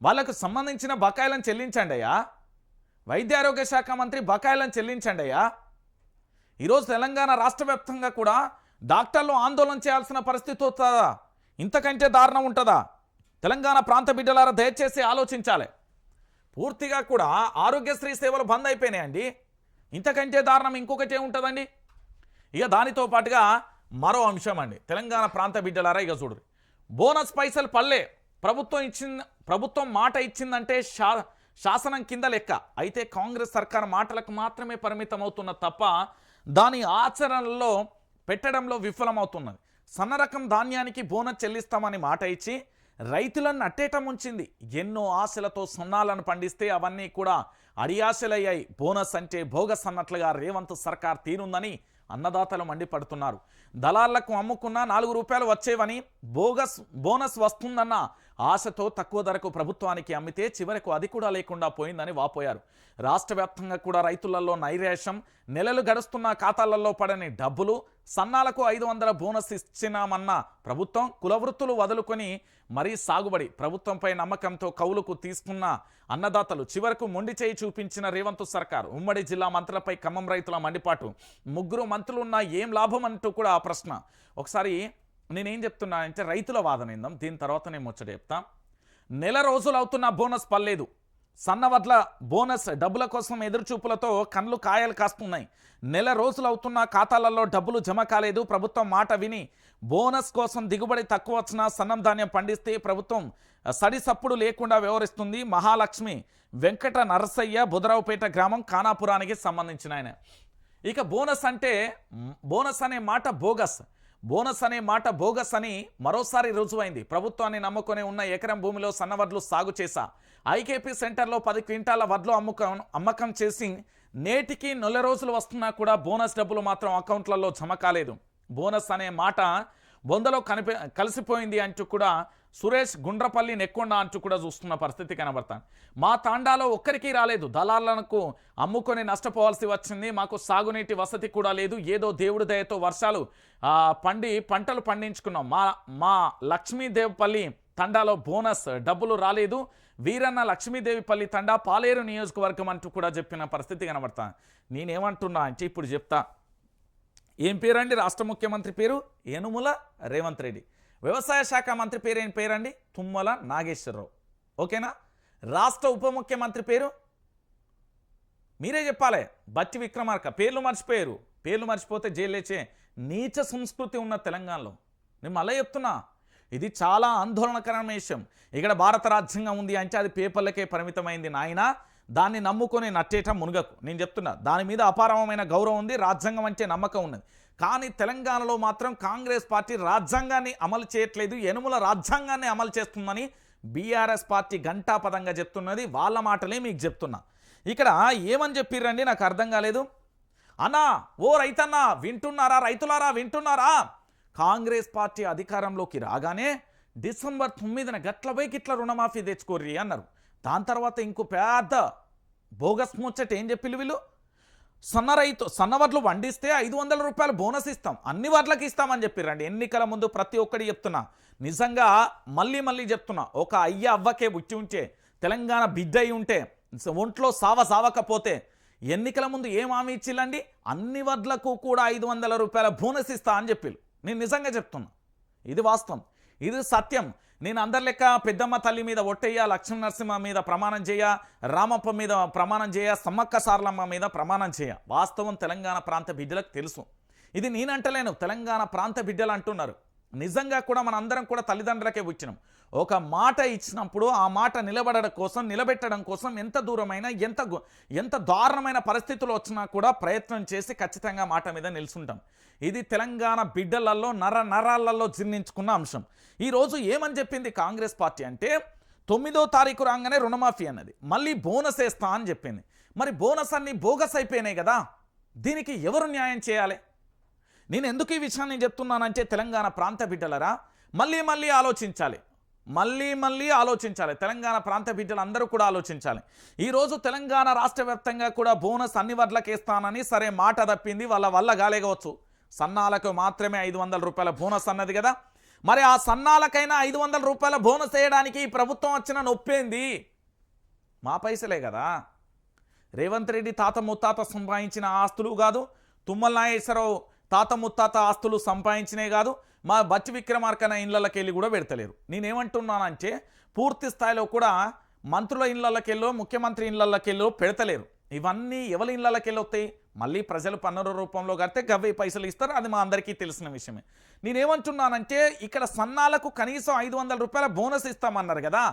వాళ్ళకు సంబంధించిన బకాయిలను చెల్లించండి అయ్యా. వైద్య ఆరోగ్య శాఖ మంత్రి బకాయిలను చెల్లించండి అయ్యా. ఈరోజు తెలంగాణ రాష్ట్ర వ్యాప్తంగా కూడా డాక్టర్లు ఆందోళన చేయాల్సిన పరిస్థితి వస్తుందా? ఇంతకంటే దారుణం ఉంటుందా? తెలంగాణ ప్రాంత బిడ్డలారా దయచేసి ఆలోచించాలి. పూర్తిగా కూడా ఆరోగ్యశ్రీ సేవలు బంద్ అయిపోయినాయండి. ఇంతకంటే దారుణం ఇంకొకటి ఏముంటుందండి? ఇక దానితో పాటుగా మరో అంశం అండి, తెలంగాణ ప్రాంత బిడ్డలారా ఇక చూడరు, బోనస్ పైసలు పల్లె ప్రభుత్వం మాట ఇచ్చిందంటే శాసనం కింద లెక్క. అయితే కాంగ్రెస్ సర్కార్ మాటలకు మాత్రమే పరిమితం అవుతున్న తప్ప దాని ఆచరణలో పెట్టడంలో విఫలమవుతున్నది. సన్నరకం ధాన్యానికి బోనస్ చెల్లిస్తామని మాట ఇచ్చి రైతులను నట్టేటం ఉంచింది. ఎన్నో ఆశలతో సున్నాలను పండిస్తే అవన్నీ కూడా అడియాశలయ్యాయి. బోనస్ అంటే బోగస్ అన్నట్లుగా రేవంత్ సర్కార్ తీరుందని అన్నదాతలు మండిపడుతున్నారు. దళాళ్లకు అమ్ముకున్న 4 రూపాయలు వచ్చేవని బోనస్ వస్తుందన్న ఆశతో తక్కువ ధరకు ప్రభుత్వానికి అమ్మితే చివరకు అది కూడా లేకుండా పోయిందని వాపోయారు. రాష్ట్ర వ్యాప్తంగా కూడా రైతులలో నైరాశ్యం. నెలలు గడుస్తున్న ఖాతాలలో పడని డబ్బులు, సన్నాలకు 500 బోనస్ ఇచ్చినామన్న ప్రభుత్వం, కులవృత్తులు వదులుకొని మరీ సాగుబడి ప్రభుత్వంపై నమ్మకంతో కౌలుకు తీసుకున్న అన్నదాతలు చివరకు మొండి చేయి చూపించిన రేవంత్ సర్కార్. ఉమ్మడి జిల్లా మంత్రులపై ఖమ్మం రైతుల మండిపాటు. 3 మంత్రులున్నా ఏం లాభం అంటూ కూడా ఆ ప్రశ్న. ఒకసారి నేనేం చెప్తున్నా అంటే రైతుల వాదన ఏందాం, దీని తర్వాత నేను ముచ్చట చెప్తా. నెల రోజులు అవుతున్న బోనస్ పర్లేదు. సన్నవడ్ల బోనస్ డబ్బుల కోసం ఎదురుచూపులతో కళ్ళు కాయలు కాస్తున్నాయి. నెల రోజులు అవుతున్న ఖాతాలలో డబ్బులు జమ కాలేదు. ప్రభుత్వం మాట విని బోనస్ కోసం దిగుబడి తక్కువ వచ్చినా సన్నం ధాన్యం పండిస్తే ప్రభుత్వం సడిసప్పుడు లేకుండా వ్యవహరిస్తుంది. మహాలక్ష్మి వెంకట నరసయ్య, బుధరావుపేట గ్రామం, ఖానాపురానికి సంబంధించిన ఆయన. ఇక బోనస్ అనే మాట బోగస్. బోనస్ అనే మాట బోగస్ అని మరోసారి రుజువైంది. ప్రభుత్వాన్ని నమ్ముకొని ఉన్న ఎకరం భూమిలో సన్నవడ్లు సాగు చేశా. ఐకేపీ సెంటర్లో 10 క్వింటాల వడ్లు అమ్మకం చేసి నేటికి 4 రోజులు వస్తున్నా కూడా బోనస్ డబ్బులు మాత్రం అకౌంట్లలో జమ కాలేదు. బోనస్ అనే మాట బొందలో కలిసిపోయింది అంటూ కూడా సురేష్ గుండ్రపల్లి నెక్కొండ అంటూ కూడా చూస్తున్న పరిస్థితి కనబడతాను. మా తాండాలో ఒక్కరికి రాలేదు. దళాలకు అమ్ముకొని నష్టపోవాల్సి వచ్చింది. మాకు సాగునీటి వసతి కూడా లేదు. ఏదో దేవుడి దయతో వర్షాలు పంటలు పండించుకున్నాం. మా లక్ష్మీదేవిపల్లి తండాలో బోనస్ డబ్బులు రాలేదు. వీరన్న లక్ష్మీదేవిపల్లి తండా పాలేరు నియోజకవర్గం అంటూ కూడా చెప్పిన పరిస్థితి కనబడతాను. నేనేమంటున్నా అంటే ఇప్పుడు చెప్తా. ఏం పేరండి రాష్ట్ర ముఖ్యమంత్రి పేరు? యనుమల రేవంత్ రెడ్డి. వ్యవసాయ శాఖ మంత్రి పేరు ఏం పేరండి? తుమ్మల నాగేశ్వరరావు. ఓకేనా? రాష్ట్ర ఉప ముఖ్యమంత్రి పేరు మీరే చెప్పాలి. బట్టి విక్రమార్క. పేర్లు మర్చిపోయారు. పేర్లు మర్చిపోతే జైలేచే నీచ సంస్కృతి ఉన్న తెలంగాణలో. నేను మళ్ళీ చెప్తున్నా, ఇది చాలా ఆందోళనకరమైన విషయం. ఇక్కడ భారత రాజ్యాంగం ఉంది అంటే అది పేపర్లకే పరిమితమైంది నాయన. దాన్ని నమ్ముకొని నట్టేయటం మునుగకు. నేను చెప్తున్నా, దాని మీద అపారమైన గౌరవం ఉంది. రాజ్యాంగం అంటే నమ్మకం ఉన్నది. కానీ తెలంగాణలో మాత్రం కాంగ్రెస్ పార్టీ రాజ్యాంగాన్ని అమలు చేయట్లేదు. యనుమల రాజ్యాంగాన్ని అమలు చేస్తుందని బీఆర్ఎస్ పార్టీ ఘంటాపదంగా చెప్తున్నది. వాళ్ళ మాటలే మీకు చెప్తున్నా. ఇక్కడ ఏమని చెప్పిర్రండి నాకు అర్థం కాలేదు. అన్నా, ఓ రైతన్నా వింటున్నారా? రైతులారా వింటున్నారా? కాంగ్రెస్ పార్టీ అధికారంలోకి రాగానే డిసెంబర్ 9న గట్లపై గిట్ల రుణమాఫీ తెచ్చుకోర్రి అన్నారు. దాని తర్వాత ఇంకో పెద్ద బోగస్ ముచ్చట ఏం చెప్పిల్లు వీళ్ళు? సన్నవడ్లు వండిస్తే 500 రూపాయలు బోనస్ ఇస్తాం, అన్ని వడ్లకి ఇస్తామని చెప్పిర్రండి. ఎన్నికల ముందు ప్రతి ఒక్కటి చెప్తున్నా. నిజంగా మళ్ళీ చెప్తున్నా, ఒక అవ్వకే బుచ్చి ఉంటే, తెలంగాణ బిడ్డ అయి ఉంటే, ఒంట్లో సావకపోతే ఎన్నికల ముందు ఏం హామీ ఇచ్చిల్లండి? అన్ని వడ్లకు కూడా 500 రూపాయల బోనస్ ఇస్తా అని చెప్పిల్లు. నేను నిజంగా చెప్తున్నా, ఇది వాస్తవం, ఇది సత్యం. నేను అందరి లెక్క పెద్దమ్మ తల్లి మీద ఒట్టయ్య, లక్ష్మీ నరసింహ మీద ప్రమాణం చేయ, రామప్ప మీద ప్రమాణం చేయ, సమ్మక్క సారలమ్మ మీద ప్రమాణం చేయ. వాస్తవం తెలంగాణ ప్రాంత బిడ్డలకు తెలుసు. ఇది నేనంటలేను, తెలంగాణ ప్రాంత బిడ్డలు అంటున్నారు. నిజంగా కూడా మన అందరం కూడా తల్లిదండ్రులకే వచ్చినాం. ఒక మాట ఇచ్చినప్పుడు ఆ మాట నిలబెట్టడం కోసం ఎంత దూరమైనా ఎంత దారుణమైన పరిస్థితులు వచ్చినా కూడా ప్రయత్నం చేసి ఖచ్చితంగా మాట మీద నిలుచుంటాం. ఇది తెలంగాణ బిడ్డలలో నరాలలో జీర్ణించుకున్న అంశం. ఈరోజు ఏమని చెప్పింది కాంగ్రెస్ పార్టీ అంటే 9వ తారీఖు రాగానే రుణమాఫీ అన్నది, మళ్ళీ బోనస్ వేస్తా అని చెప్పింది. మరి బోనస్ అన్ని బోగస్ అయిపోయినాయి కదా, దీనికి ఎవరు న్యాయం చేయాలి? నేను ఎందుకు ఈ విషయాన్ని చెప్తున్నానంటే తెలంగాణ ప్రాంత బిడ్డలరా మళ్ళీ ఆలోచించాలి. మళ్ళీ ఆలోచించాలి. తెలంగాణ ప్రాంత బిడ్డలందరూ కూడా ఆలోచించాలి. ఈరోజు తెలంగాణ రాష్ట్ర వ్యాప్తంగా కూడా బోనస్ అన్ని వడ్లకేస్తానని సరే మాట తప్పింది, వల్ల కాలేగవచ్చు. సన్నాలకు మాత్రమే 500 రూపాయల బోనస్ అన్నది కదా. మరి ఆ సన్నాలకైనా 500 రూపాయల బోనస్ వేయడానికి ఈ ప్రభుత్వం వచ్చిన నొప్పేంది? మా పైసలే కదా. రేవంత్ రెడ్డి తాత ముత్తాత సంపాదించిన ఆస్తులు కాదు, తుమ్మల నాగేశ్వరరావు తాత ముత్తాత ఆస్తులు సంపాదించినే కాదు, మా బచ్చి విక్రమార్కన ఇళ్ళకి వెళ్ళి కూడా పెడతలేరు. నేనేమంటున్నానంటే పూర్తి స్థాయిలో కూడా మంత్రుల ఇళ్ళకెళ్ళో ముఖ్యమంత్రి ఇళ్ళకెళ్ళో పెడతలేరు. ఇవన్నీ ఎవరి ఇళ్ళకెళ్ళి వస్తాయి? మళ్ళీ ప్రజలు పన్నుల రూపంలో కడితే గవ్వే పైసలు ఇస్తారు. అది మా అందరికీ తెలిసిన విషయమే. నేనేమంటున్నానంటే ఇక్కడ సన్నాలకు కనీసం 500 రూపాయల బోనస్ ఇస్తామన్నారు కదా.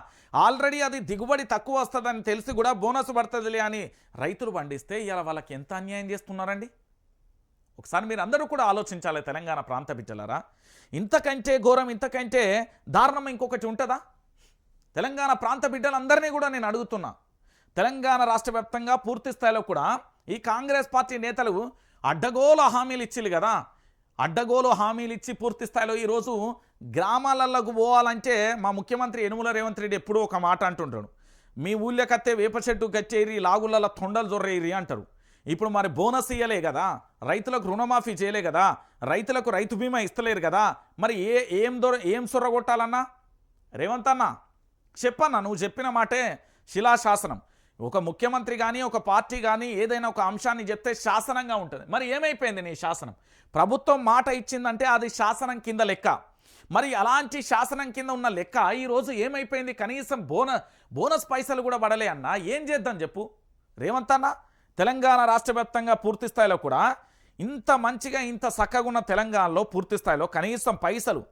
ఆల్రెడీ అది దిగుబడి తక్కువ వస్తుందని తెలిసి కూడా బోనస్ పడుతుందిలే అని రైతులు పండిస్తే ఇలా వాళ్ళకి ఎంత అన్యాయం చేస్తున్నారండి? ఒకసారి మీరు అందరూ కూడా ఆలోచించాలి తెలంగాణ ప్రాంత బిడ్డలారా. ఇంతకంటే ఘోరం, ఇంతకంటే దారుణం ఇంకొకటి ఉంటుందా? తెలంగాణ ప్రాంత బిడ్డలందరినీ కూడా నేను అడుగుతున్నా. తెలంగాణ రాష్ట్ర వ్యాప్తంగా పూర్తి స్థాయిలో కూడా ఈ కాంగ్రెస్ పార్టీ నేతలు అడ్డగోలు హామీలు ఇచ్చిలు కదా. అడ్డగోలు హామీలు ఇచ్చి పూర్తి స్థాయిలో ఈరోజు గ్రామాలకు పోవాలంటే మా ముఖ్యమంత్రి యనుమల రేవంత్ రెడ్డి ఎప్పుడూ ఒక మాట అంటుంటాడు, మీ ఊళ్ళకత్తే వేప చెట్టు గచ్చేరి లాగులలో తొండలు జొర్రేరి అంటారు. ఇప్పుడు మరి బోనస్ ఇయ్యలే కదా, రైతులకు రుణమాఫీ చేయలే కదా, రైతులకు రైతు బీమా ఇస్తలేరు కదా. మరి ఏం సొర్రగొట్టాలన్నా? రేవంత్ అన్న చెప్పన్నా, నువ్వు చెప్పిన మాటే శిలాశాసనం. ఒక ముఖ్యమంత్రి కానీ ఒక పార్టీ కానీ ఏదైనా ఒక అంశాన్ని చెప్తే శాసనంగా ఉంటుంది. మరి ఏమైపోయింది నీ శాసనం? ప్రభుత్వం మాట ఇచ్చిందంటే అది శాసనం కింద లెక్క. మరి అలాంటి శాసనం కింద ఉన్న లెక్క ఈరోజు ఏమైపోయింది? కనీసం బోనస్ పైసలు కూడా పడలే అన్న. ఏం చేద్దాం చెప్పు రేవంత్ అన్న? తెలంగాణ రాష్ట్ర వ్యాప్తంగా పూర్తి స్థాయిలో కూడా ఇంత మంచిగా ఇంత చక్కగా ఉన్న తెలంగాణలో పూర్తి స్థాయిలో కనీసం పైసలు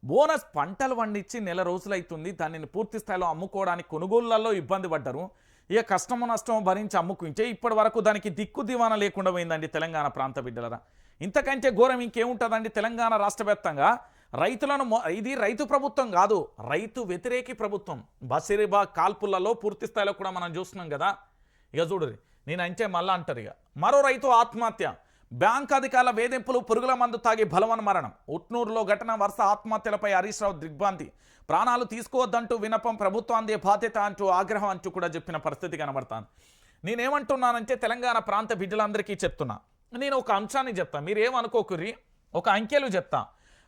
బోనస్ పంటలు పండించి నెల రోజులైతుంది. దానిని పూర్తి స్థాయిలో అమ్ముకోవడానికి కొనుగోళ్లలో ఇబ్బంది పడ్డారు. ఇక కష్టమో నష్టమో భరించి అమ్ముకుంటే ఇప్పటి వరకు దానికి దిక్కు దివాన లేకుండా పోయిందండి తెలంగాణ ప్రాంత బిడ్డలరా. ఇంతకంటే ఘోరం ఇంకేముంటుందండి? తెలంగాణ రాష్ట్ర వ్యాప్తంగా రైతులను ఇది రైతు ప్రభుత్వం కాదు, రైతు వ్యతిరేకి ప్రభుత్వం. బసిరిబా కాల్పులలో పూర్తి స్థాయిలో కూడా మనం చూస్తున్నాం కదా. ఇక చూడరు, నేను అంటే మళ్ళా అంటారు. ఇక మరో రైతు ఆత్మహత్య, బ్యాంక్ అధికారుల వేధింపులు, పురుగుల మందు తాగి బలవన్ మరణం. ఉట్నూరులో ఘటన, వరుస ఆత్మహత్యలపై హరీష్ రావు దిగ్భ్రాంతి. ప్రాణాలు తీసుకోవద్దంటూ వినపం, ప్రభుత్వాందే బాధ్యత అంటూ ఆగ్రహం అంటూ కూడా చెప్పిన పరిస్థితి కనబడతాను. నేనేమంటున్నానంటే తెలంగాణ ప్రాంత బిడ్డలందరికీ చెప్తున్నా, నేను ఒక అంశాన్ని చెప్తా, మీరేమనుకోకుర్రి. ఒక అంకెలు చెప్తా.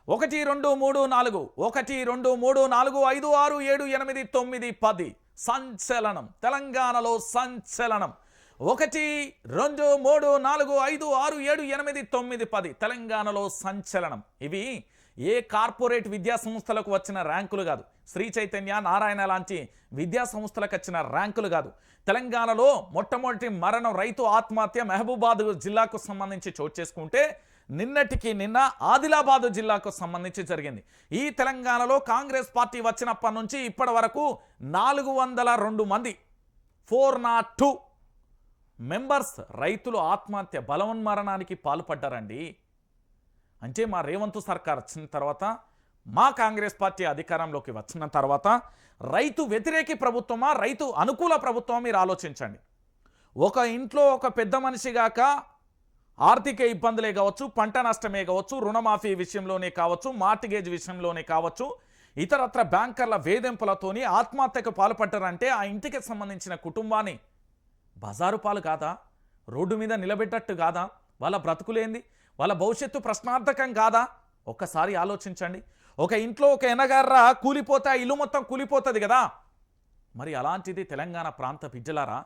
1 2 3 4 1 2 3 4 5 6 7 8 9 10. సంచలనం, తెలంగాణలో సంచలనం. 1 2 3 4 5 6 7 8 9 10 తెలంగాణలో సంచలనం. ఇవి ఏ కార్పొరేట్ విద్యా సంస్థలకు వచ్చిన ర్యాంకులు కాదు, శ్రీ చైతన్య, నారాయణ లాంటి విద్యా సంస్థలకు వచ్చిన ర్యాంకులు కాదు. తెలంగాణలో మొట్టమొదటి మరణం, రైతు ఆత్మహత్య మహబూబాద్ జిల్లాకు సంబంధించి చోటు చేసుకుంటే నిన్నటికి నిన్న ఆదిలాబాద్ జిల్లాకు సంబంధించి జరిగింది. ఈ తెలంగాణలో కాంగ్రెస్ పార్టీ వచ్చినప్పటి నుంచి ఇప్పటి వరకు 402 మంది 402 మెంబర్స్ రైతులు ఆత్మహత్య బలవన్మరణానికి పాల్పడ్డారండి. అంటే మా రేవంత్ సర్కార్ వచ్చిన తర్వాత, మా కాంగ్రెస్ పార్టీ అధికారంలోకి వచ్చిన తర్వాత రైతు వ్యతిరేకి ప్రభుత్వమా రైతు అనుకూల ప్రభుత్వమా మీరు ఆలోచించండి. ఒక ఇంట్లో ఒక పెద్ద మనిషిగాక ఆర్థిక ఇబ్బందులే కావచ్చు, పంట నష్టమే కావచ్చు, రుణమాఫీ విషయంలోనే కావచ్చు, మార్టిగేజ్ విషయంలోనే కావచ్చు, ఇతరత్ర బ్యాంకర్ల వేధింపులతోని ఆత్మహత్యకు పాల్పడ్డారంటే ఆ ఇంటికి సంబంధించిన కుటుంబాన్ని బజారు పాలు కాదా? రోడ్డు మీద నిలబెట్టట్టు కాదా? వాళ్ళ బ్రతుకులేంది? వాళ్ళ భవిష్యత్తు ప్రశ్నార్థకం కాదా? ఒక్కసారి ఆలోచించండి. ఒక ఇంట్లో ఒక ఎనగర్ర కూలిపోతే ఆ ఇల్లు మొత్తం కూలిపోతుంది కదా. మరి అలాంటిది తెలంగాణ ప్రాంత బిడ్డలారా,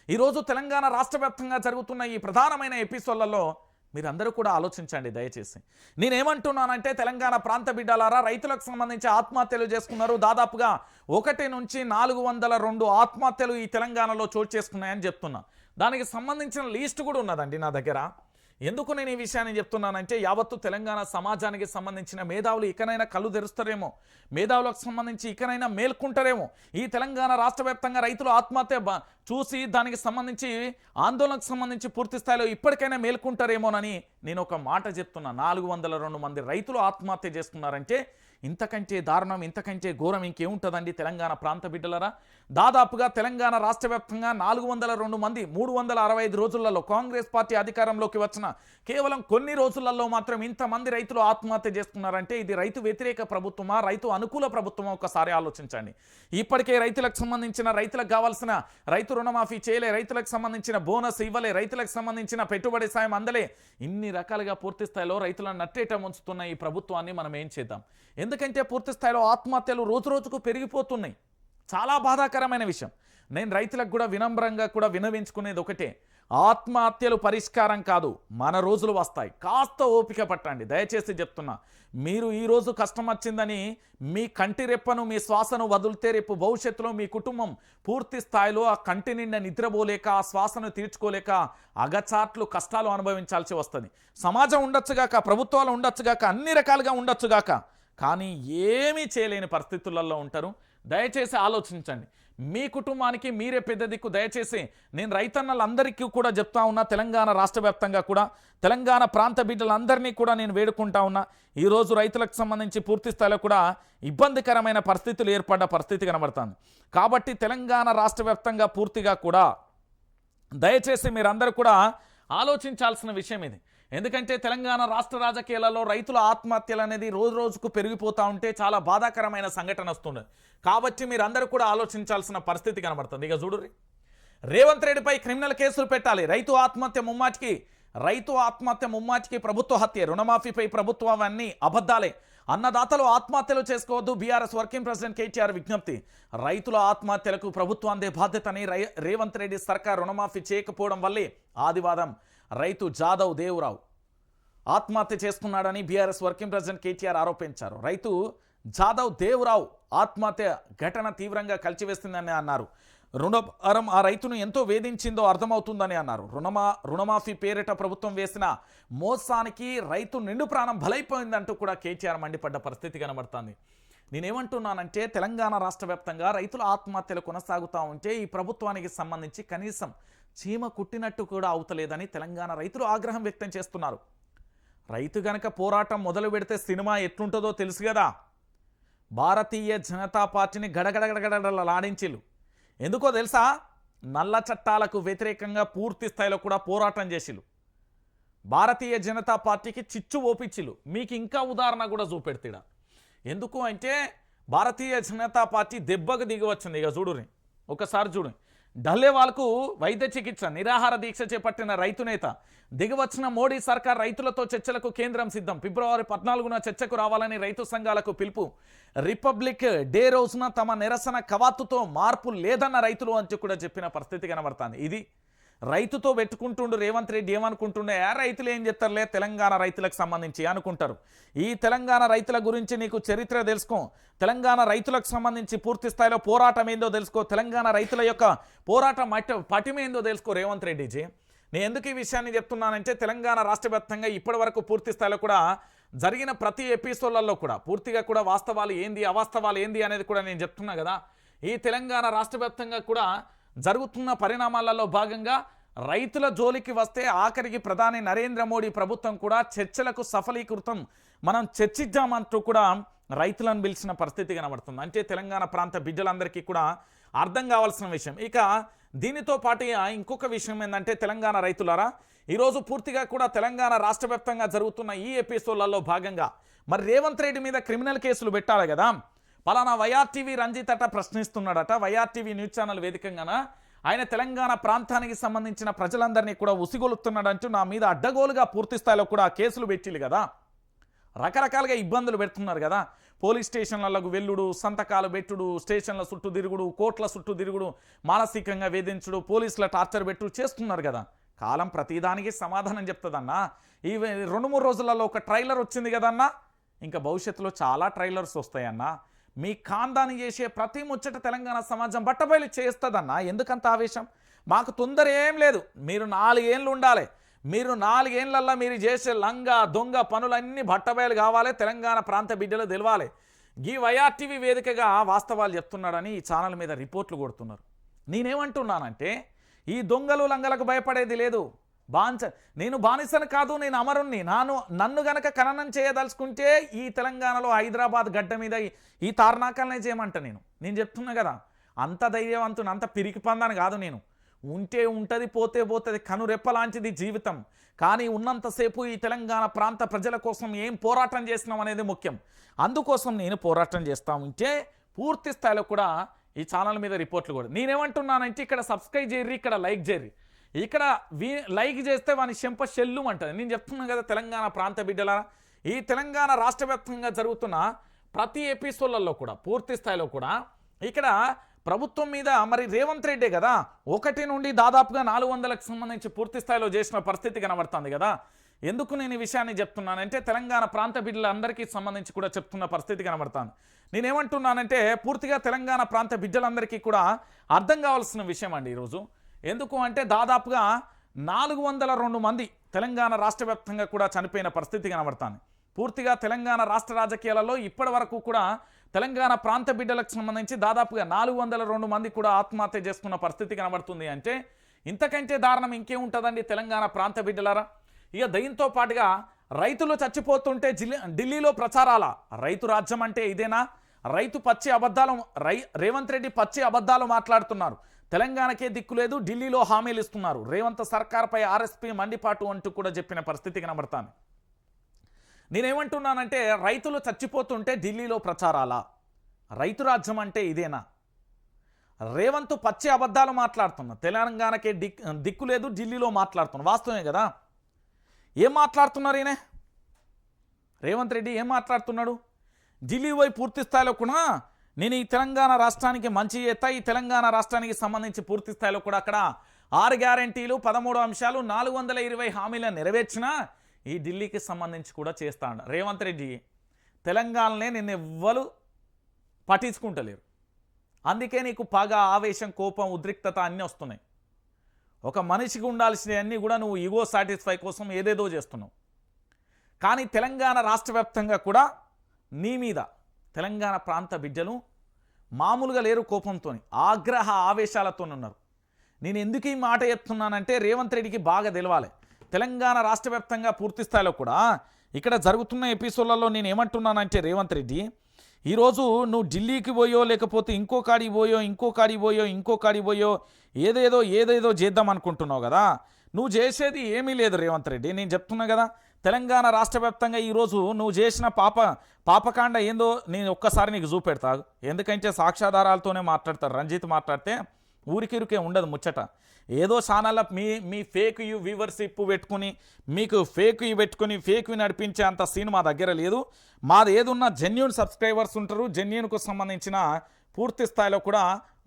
ఈరోజు తెలంగాణ రాష్ట్ర వ్యాప్తంగా జరుగుతున్న ఈ ప్రధానమైన ఎపిసోడ్లలో మీరందరూ కూడా ఆలోచించండి దయచేసి. నేనేమంటున్నానంటే తెలంగాణ ప్రాంత బిడ్డలారా, రైతులకు సంబంధించి ఆత్మహత్యలు చేసుకున్నారు. దాదాపుగా 1 నుంచి 402 ఆత్మహత్యలు ఈ తెలంగాణలో చోటు చేసుకున్నాయని చెప్తున్నా. దానికి సంబంధించిన లిస్ట్ కూడా ఉన్నదండి నా దగ్గర. ఎందుకు నేను ఈ విషయాన్ని చెప్తున్నానంటే యావత్తు తెలంగాణ సమాజానికి సంబంధించిన మేధావులు ఇకనైనా కళ్ళు తెరుస్తారేమో, మేధావులకు సంబంధించి ఇకనైనా మేల్కుంటారేమో. ఈ తెలంగాణ రాష్ట్ర వ్యాప్తంగా రైతులు ఆత్మహత్య చూసి దానికి సంబంధించి ఆందోళనకు సంబంధించి పూర్తి స్థాయిలో ఇప్పటికైనా మేల్కుంటారేమోనని నేను ఒక మాట చెప్తున్నా. 402 మంది రైతులు ఆత్మహత్య చేసుకున్నారంటే ఇంతకంటే దారుణం, ఇంతకంటే ఘోరం ఇంకేముంటుందండి తెలంగాణ ప్రాంత బిడ్డలరా? దాదాపుగా తెలంగాణ రాష్ట్ర వ్యాప్తంగా 402 మంది 365 రోజులలో కాంగ్రెస్ పార్టీ అధికారంలోకి వచ్చిన కేవలం కొన్ని రోజులలో మాత్రం ఇంతమంది రైతులు ఆత్మహత్య చేసుకున్నారంటే ఇది రైతు వ్యతిరేక ప్రభుత్వమా, రైతు అనుకూల ప్రభుత్వమా? ఒకసారి ఆలోచించండి. ఇప్పటికే రైతులకు సంబంధించిన, రైతులకు కావాల్సిన రైతు రుణమాఫీ చేయలే, రైతులకు సంబంధించిన బోనస్ ఇవ్వలే, రైతులకు సంబంధించిన పెట్టుబడి సాయం అందలే, ఇన్ని రకాలుగా పూర్తి స్థాయిలో రైతులను నట్టేట ముంచుతున్న ఈ ప్రభుత్వాన్ని మనం ఏం చేద్దాం? ఎందుకంటే పూర్తి స్థాయిలో ఆత్మహత్యలు రోజు రోజుకు పెరిగిపోతున్నాయి. చాలా బాధాకరమైన విషయం. నేను రైతులకు కూడా వినమ్రంగా కూడా వినవించుకునేది ఒకటే, ఆత్మహత్యలు పరిష్కారం కాదు, మన రోజులు వస్తాయి, కాస్త ఓపిక పట్టండి. దయచేసి చెప్తున్నా, మీరు ఈరోజు కష్టం వచ్చిందని మీ కంటి రెప్పను, మీ శ్వాసను వదిలితే రేపు భవిష్యత్తులో మీ కుటుంబం పూర్తి స్థాయిలో ఆ కంటి నిండా నిద్రపోలేక, ఆ శ్వాసను తీర్చుకోలేక అగచాట్లు కష్టాలు అనుభవించాల్సి వస్తుంది. సమాజం ఉండొచ్చుగాక, ప్రభుత్వాలు ఉండొచ్చుగాక, అన్ని రకాలుగా ఉండొచ్చుగాక, కానీ ఏమీ చేయలేని పరిస్థితులలో ఉంటారు. దయచేసి ఆలోచించండి. మీ కుటుంబానికి మీరే పెద్ద దిక్కు. దయచేసి నేను రైతన్నలందరికీ కూడా చెప్తా ఉన్నా, తెలంగాణ రాష్ట్ర వ్యాప్తంగా కూడా తెలంగాణ ప్రాంత బిడ్డలందరినీ కూడా నేను వేడుకుంటా ఉన్నా. ఈరోజు రైతులకు సంబంధించి పూర్తి స్థాయిలో కూడా ఇబ్బందికరమైన పరిస్థితులు ఏర్పడ్డ పరిస్థితి కనబడుతుంది. కాబట్టి తెలంగాణ రాష్ట్ర వ్యాప్తంగా పూర్తిగా కూడా దయచేసి మీరందరూ కూడా ఆలోచించాల్సిన విషయం ఇది. ఎందుకంటే తెలంగాణ రాష్ట్ర రాజకీయాలలో రైతుల ఆత్మహత్యలు అనేది రోజు రోజుకు పెరిగిపోతూ ఉంటే చాలా బాధాకరమైన సంఘటన వస్తుంది. కాబట్టి మీరందరూ కూడా ఆలోచించాల్సిన పరిస్థితి కనబడుతుంది. ఇక చూడుర్రి, రేవంత్ రెడ్డిపై క్రిమినల్ కేసులు పెట్టాలి, రైతు ఆత్మహత్య ముమ్మాటికి ప్రభుత్వ హత్య, రుణమాఫీపై ప్రభుత్వాన్ని అబద్ధాలే, అన్నదాతలు ఆత్మహత్యలు చేసుకోవద్దు, బీఆర్ఎస్ వర్కింగ్ ప్రెసిడెంట్ కేటీఆర్ విజ్ఞప్తి. రైతుల ఆత్మహత్యలకు ప్రభుత్వాందే బాధ్యతని రేవంత్ రెడ్డి సర్కార్ రుణమాఫీ చేయకపోవడం వల్లే ఆదివారం రైతు జాదవ్ దేవరావు ఆత్మహత్య చేసుకున్నాడని బీఆర్ఎస్ వర్కింగ్ ప్రెసిడెంట్ కేటీఆర్ ఆరోపించారు. రైతు జాదవ్ దేవరావు ఆత్మహత్య ఘటన తీవ్రంగా కలిచివేస్తుందని అన్నారు. రుణభారం ఆ రైతును ఎంతో వేధించిందో అర్థమవుతుందని అన్నారు. రుణమాఫీ పేరిట ప్రభుత్వం వేసిన మోసానికి రైతు నిండు ప్రాణం బలైపోయిందంటూ కూడా కేటీఆర్ మండిపడ్డ పరిస్థితి కనబడుతుంది. నేనేమంటున్నానంటే తెలంగాణ రాష్ట్ర వ్యాప్తంగా రైతుల ఆత్మహత్యలు కొనసాగుతూ ఉంటే ఈ ప్రభుత్వానికి సంబంధించి కనీసం చీమ కుట్టినట్టు కూడా అవుతలేదని తెలంగాణ రైతులు ఆగ్రహం వ్యక్తం చేస్తున్నారు. రైతు గనక పోరాటం మొదలు పెడితే సినిమా ఎట్లుంటుందో తెలుసు కదా. భారతీయ జనతా పార్టీని గడగడగడగడలాడించిలు. ఎందుకో తెలుసా? నల్ల చట్టాలకు వ్యతిరేకంగా పూర్తి స్థాయిలో కూడా పోరాటం చేసిలు. భారతీయ జనతా పార్టీకి చిచ్చు ఓపించిలు. మీకు ఇంకా ఉదాహరణ కూడా చూపెడతాడు. ఎందుకు అంటే భారతీయ జనతా పార్టీ దెబ్బకు దిగి వచ్చింది. ఇక చూడుని, ఒకసారి చూడు. ఢల్లేవాల్కు వైద్య చికిత్స నిరాహార దీక్ష చేపట్టిన రైతు నేత. దిగివచ్చిన మోడీ సర్కార్ రైతులతో చర్చలకు కేంద్రం సిద్ధం. ఫిబ్రవరి 14న చర్చకు రావాలని రైతు సంఘాలకు పిలుపు. రిపబ్లిక్ డే రోజున తమ నిరసన కవాతుతో మార్పు లేదన్న రైతులు అని కూడా చెప్పిన పరిస్థితి కనబడుతుంది. ఇది రైతుతో పెట్టుకుంటుండు రేవంత్ రెడ్డి. ఏమనుకుంటుండే, రైతులు ఏం చెప్తారులే తెలంగాణ రైతులకు సంబంధించి అనుకుంటారు. ఈ తెలంగాణ రైతుల గురించి నీకు చరిత్ర తెలుసుకో, తెలంగాణ రైతులకు సంబంధించి పూర్తి స్థాయిలో పోరాటం ఏందో తెలుసుకో, తెలంగాణ రైతుల యొక్క పోరాటం పటిమేందో తెలుసుకో రేవంత్ రెడ్డిజీ. నేను ఎందుకు ఈ విషయాన్ని చెప్తున్నానంటే తెలంగాణ రాష్ట్ర వ్యాప్తంగా ఇప్పటి వరకు పూర్తి స్థాయిలో కూడా జరిగిన ప్రతి ఎపిసోడ్లలో కూడా పూర్తిగా కూడా వాస్తవాలు ఏంది, అవాస్తవాలు ఏంది అనేది కూడా నేను చెప్తున్నా కదా. ఈ తెలంగాణ రాష్ట్ర వ్యాప్తంగా కూడా జరుగుతున్న పరిణామాలలో భాగంగా రైతుల జోలికి వస్తే ఆఖరికి ప్రధాని నరేంద్ర మోడీ ప్రభుత్వం కూడా చర్చలకు సఫలీకృతం మనం చర్చిద్దామంటూ కూడా రైతులను పిలిచిన పరిస్థితి కనబడుతుంది. అంటే తెలంగాణ ప్రాంత బిడ్డలందరికీ కూడా అర్థం కావాల్సిన విషయం. ఇక దీనితో పాటు ఇంకొక విషయం ఏంటంటే తెలంగాణ రైతులారా, ఈరోజు పూర్తిగా కూడా తెలంగాణ రాష్ట్ర వ్యాప్తంగా జరుగుతున్న ఈ ఎపిసోడ్లలో భాగంగా మరి రేవంత్ రెడ్డి మీద క్రిమినల్ కేసులు పెట్టాలి కదా. పలానా వైఆర్టీవీ రంజిత్ అట ప్రశ్నిస్తున్నాడట. వైఆర్టీవీ న్యూస్ ఛానల్ వేదికంగాన ఆయన తెలంగాణ ప్రాంతానికి సంబంధించిన ప్రజలందరినీ కూడా ఉసిగొలుపుతున్నాడంటూ నా మీద అడ్డగోలుగా పూర్తి స్థాయిలో కూడా కేసులు పెట్టిలు కదా. రకరకాలుగా ఇబ్బందులు పెడుతున్నారు కదా. పోలీస్ స్టేషన్లకు వెల్లుడు, సంతకాలు పెట్టుడు, స్టేషన్ల చుట్టూ తిరుగుడు, కోట్ల చుట్టూ తిరుగుడు, మానసికంగా వేధించుడు, పోలీసుల టార్చర్ పెట్టుడు చేస్తున్నారు కదా. కాలం ప్రతిదానికి సమాధానం చెప్తుందన్నా. ఈ 2-3 రోజులలో ఒక ట్రైలర్ వచ్చింది కదన్నా, ఇంకా భవిష్యత్తులో చాలా ట్రైలర్స్ వస్తాయన్నా. మీ ఖాందాని చేసే ప్రతి ముచ్చట తెలంగాణ సమాజం బట్టబయలు చేస్తుందన్నా. ఎందుకంత ఆవేశం? మాకు తొందర ఏం లేదు. మీరు 4 ఏళ్ళు ఉండాలి. మీరు 4 ఏళ్ళల్లో మీరు చేసే లంగా దొంగ పనులన్నీ బట్టబయలు కావాలి. తెలంగాణ ప్రాంత బిడ్డలు తెలవాలి. ఈ వైఆర్టీవీ వేదికగా వాస్తవాలు చెప్తున్నాడని ఈ ఛానల్ మీద రిపోర్ట్లు కొడుతున్నారు. నేనేమంటున్నానంటే ఈ దొంగలు లంగలకు భయపడేది లేదు. నేను బానిసను కాదు, నేను అమరుణ్ణి. నన్ను గనక ఖననం చేయదలుచుకుంటే ఈ తెలంగాణలో హైదరాబాద్ గడ్డ మీద ఈ తార్నాకాలనే చేయమంట. నేను చెప్తున్నా కదా, అంత ధైర్యవంతుని, అంత పిరికి పందాను కాదు నేను. ఉంటే ఉంటుంది, పోతే పోతుంది, కనురెప్పలాంటిది జీవితం. కానీ ఉన్నంతసేపు ఈ తెలంగాణ ప్రాంత ప్రజల కోసం ఏం పోరాటం చేసినాం అనేది ముఖ్యం. అందుకోసం నేను పోరాటం చేస్తూ ఉంటే పూర్తి స్థాయిలో కూడా ఈ ఛానల్ మీద రిపోర్ట్లు కూడా నేనేమంటున్నానంటే, ఇక్కడ సబ్స్క్రైబ్ చేయర్రి, ఇక్కడ లైక్ చేయర్రి. ఇక్కడ లైక్ చేస్తే వాని చెంప షెల్లు అంటుంది. నేను చెప్తున్నాను కదా తెలంగాణ ప్రాంత బిడ్డలారా, ఈ తెలంగాణ రాష్ట్ర వ్యాప్తంగా జరుగుతున్న ప్రతి ఎపిసోడ్లలో కూడా పూర్తి స్థాయిలో కూడా ఇక్కడ ప్రభుత్వం మీద మరి రేవంత్ రెడ్డే కదా 1 నుండి దాదాపుగా 400లకు సంబంధించి పూర్తి స్థాయిలో చేసిన పరిస్థితి కనబడుతుంది కదా. ఎందుకు నేను ఈ విషయాన్ని చెప్తున్నానంటే, తెలంగాణ ప్రాంత బిడ్డలందరికీ సంబంధించి కూడా చెప్తున్న పరిస్థితి కనబడుతుంది. నేనేమంటున్నానంటే, పూర్తిగా తెలంగాణ ప్రాంత బిడ్డలందరికీ కూడా అర్థం కావాల్సిన విషయం అండి ఈరోజు. ఎందుకు అంటే దాదాపుగా 402 మంది తెలంగాణ రాష్ట్ర వ్యాప్తంగా కూడా చనిపోయిన పరిస్థితి కనబడుతుంది. పూర్తిగా తెలంగాణ రాష్ట్ర రాజకీయాలలో ఇప్పటి వరకు కూడా తెలంగాణ ప్రాంత బిడ్డలకు సంబంధించి దాదాపుగా 402 మంది కూడా ఆత్మహత్య చేసుకున్న పరిస్థితి కనబడుతుంది. అంటే ఇంతకంటే దారుణం ఇంకేముంటుందండి తెలంగాణ ప్రాంత బిడ్డలారా. ఇక దీంతో పాటుగా రైతులు చచ్చిపోతుంటే ఢిల్లీలో ప్రచారాల రైతు రాజ్యం అంటే ఇదేనా? రైతు పచ్చి అబద్ధాలు, రేవంత్ రెడ్డి పచ్చి అబద్ధాలు మాట్లాడుతున్నారు. తెలంగాణకే దిక్కు లేదు, ఢిల్లీలో హామీలు ఇస్తున్నారు. రేవంత్ సర్కార్పై ఆర్ఎస్పీ మండిపాటు అంటూ కూడా చెప్పిన పరిస్థితి కనబడతాను. నేనేమంటున్నానంటే, రైతులు చచ్చిపోతుంటే ఢిల్లీలో ప్రచారాల రైతు రాజ్యం అంటే ఇదేనా? రేవంత్ పచ్చి అబద్ధాలు మాట్లాడుతున్నా, తెలంగాణకే దిక్కు లేదు, ఢిల్లీలో మాట్లాడుతున్నా. వాస్తవమే కదా. ఏం మాట్లాడుతున్నారు ఈయన? రేవంత్ రెడ్డి ఏం మాట్లాడుతున్నాడు? ఢిల్లీ పోయి పూర్తి స్థాయిలో కూడా నేను ఈ తెలంగాణ రాష్ట్రానికి మంచి చేస్తా, ఈ తెలంగాణ రాష్ట్రానికి సంబంధించి పూర్తి స్థాయిలో కూడా అక్కడ 6 గ్యారంటీలు, 13 అంశాలు, 420 హామీలను నెరవేర్చినా ఈ ఢిల్లీకి సంబంధించి కూడా చేస్తాడు రేవంత్ రెడ్డి. తెలంగాణనే నిన్ను ఎవ్వరు పట్టించుకుంటలేరు. అందుకే నీకు పగ, ఆవేశం, కోపం, ఉద్రిక్తత అన్నీ వస్తున్నాయి. ఒక మనిషికి ఉండాల్సినవన్నీ కూడా నువ్వు ఈగో సాటిస్ఫై కోసం ఏదేదో చేస్తున్నావు. కానీ తెలంగాణ రాష్ట్ర వ్యాప్తంగా కూడా నీ మీద తెలంగాణ ప్రాంత బిడ్డలు మామూలుగా లేరు, కోపంతో ఆగ్రహ ఆవేశాలతో ఉన్నారు. నేను ఎందుకు ఈ మాట చెప్తున్నానంటే, రేవంత్ రెడ్డికి బాగా తెలవాలి. తెలంగాణ రాష్ట్ర వ్యాప్తంగా పూర్తి స్థాయిలో కూడా ఇక్కడ జరుగుతున్న ఎపిసోడ్లలో నేను ఏమంటున్నానంటే, రేవంత్ రెడ్డి ఈరోజు నువ్వు ఢిల్లీకి పోయో, లేకపోతే ఇంకో కాడికి పోయో ఏదేదో చేద్దాం అనుకుంటున్నావు కదా. నువ్వు చేసేది ఏమీ లేదు రేవంత్ రెడ్డి. నేను చెప్తున్నా కదా, తెలంగాణ రాష్ట్ర వ్యాప్తంగా ఈరోజు నువ్వు చేసిన పాపకాండ ఏందో నేను ఒక్కసారి నీకు చూపెడతా. ఎందుకంటే సాక్ష్యాధారాలతోనే మాట్లాడతారు. రంజిత్ మాట్లాడితే ఊరికిరుకే ఉండదు ముచ్చట. ఏదో ఛానల్ మీ ఫేక్ వ్యూవర్షిప్ పెట్టుకుని, మీకు ఫేక్ నడిపించే అంత సీన్ మా దగ్గర లేదు. మాది ఏదున్నా జెన్యూన్ సబ్స్క్రైబర్స్ ఉంటారు. జెన్యూన్కు సంబంధించిన పూర్తి స్థాయిలో కూడా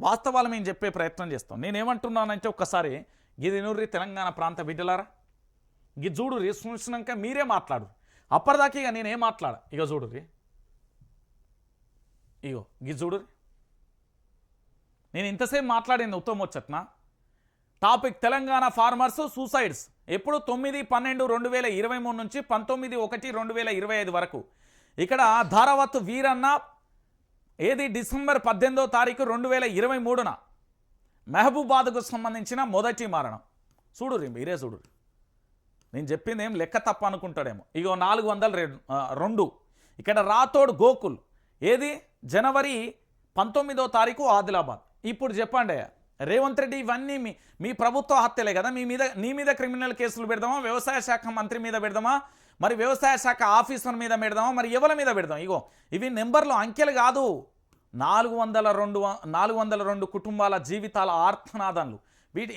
వాస్తవాలు మేము చెప్పే ప్రయత్నం చేస్తాం. నేనేమంటున్నానంటే, ఒక్కసారి గిది నూరి తెలంగాణ ప్రాంత బిడ్డలారా, గి చూడుర్రి, చూసినాక మీరే మాట్లాడు. అప్పటిదాకా ఇక నేనేం మాట్లాడా. ఇక చూడుర్రి, ఇగో గి చూడుర్రి. నేను ఇంతసేపు మాట్లాడింది ఉత్తమ వచ్చట్నా టాపిక్ తెలంగాణ ఫార్మర్స్ సూసైడ్స్ ఎప్పుడు 9/12/2023 నుంచి 19/1/2025 వరకు. ఇక్కడ ధారావత్ వీరన్న ఏది డిసెంబర్ 18వ తారీఖు 2023న మహబూబాద్కు సంబంధించిన మొదటి మరణం. చూడుర్రి, మీరే చూడుర్రి. నేను చెప్పింది ఏం లెక్క తప్ప అనుకుంటాడేమో. ఇగో 402. ఇక్కడ రాథోడ్ గోకుల్ ఏది జనవరి 19వ తారీఖు ఆదిలాబాద్. ఇప్పుడు చెప్పండి రేవంత్ రెడ్డి, ఇవన్నీ మీ ప్రభుత్వ హత్యలే కదా. నీ మీద క్రిమినల్ కేసులు పెడదామా? వ్యవసాయ శాఖ మంత్రి మీద పెడదామా? మరి వ్యవసాయ శాఖ ఆఫీసర్ మీద పెడదామా? మరి ఎవరి మీద పెడదాం? ఇగో ఇవి నెంబర్లు, అంకెలు కాదు. 402 కుటుంబాల జీవితాల ఆర్తనాదాలు.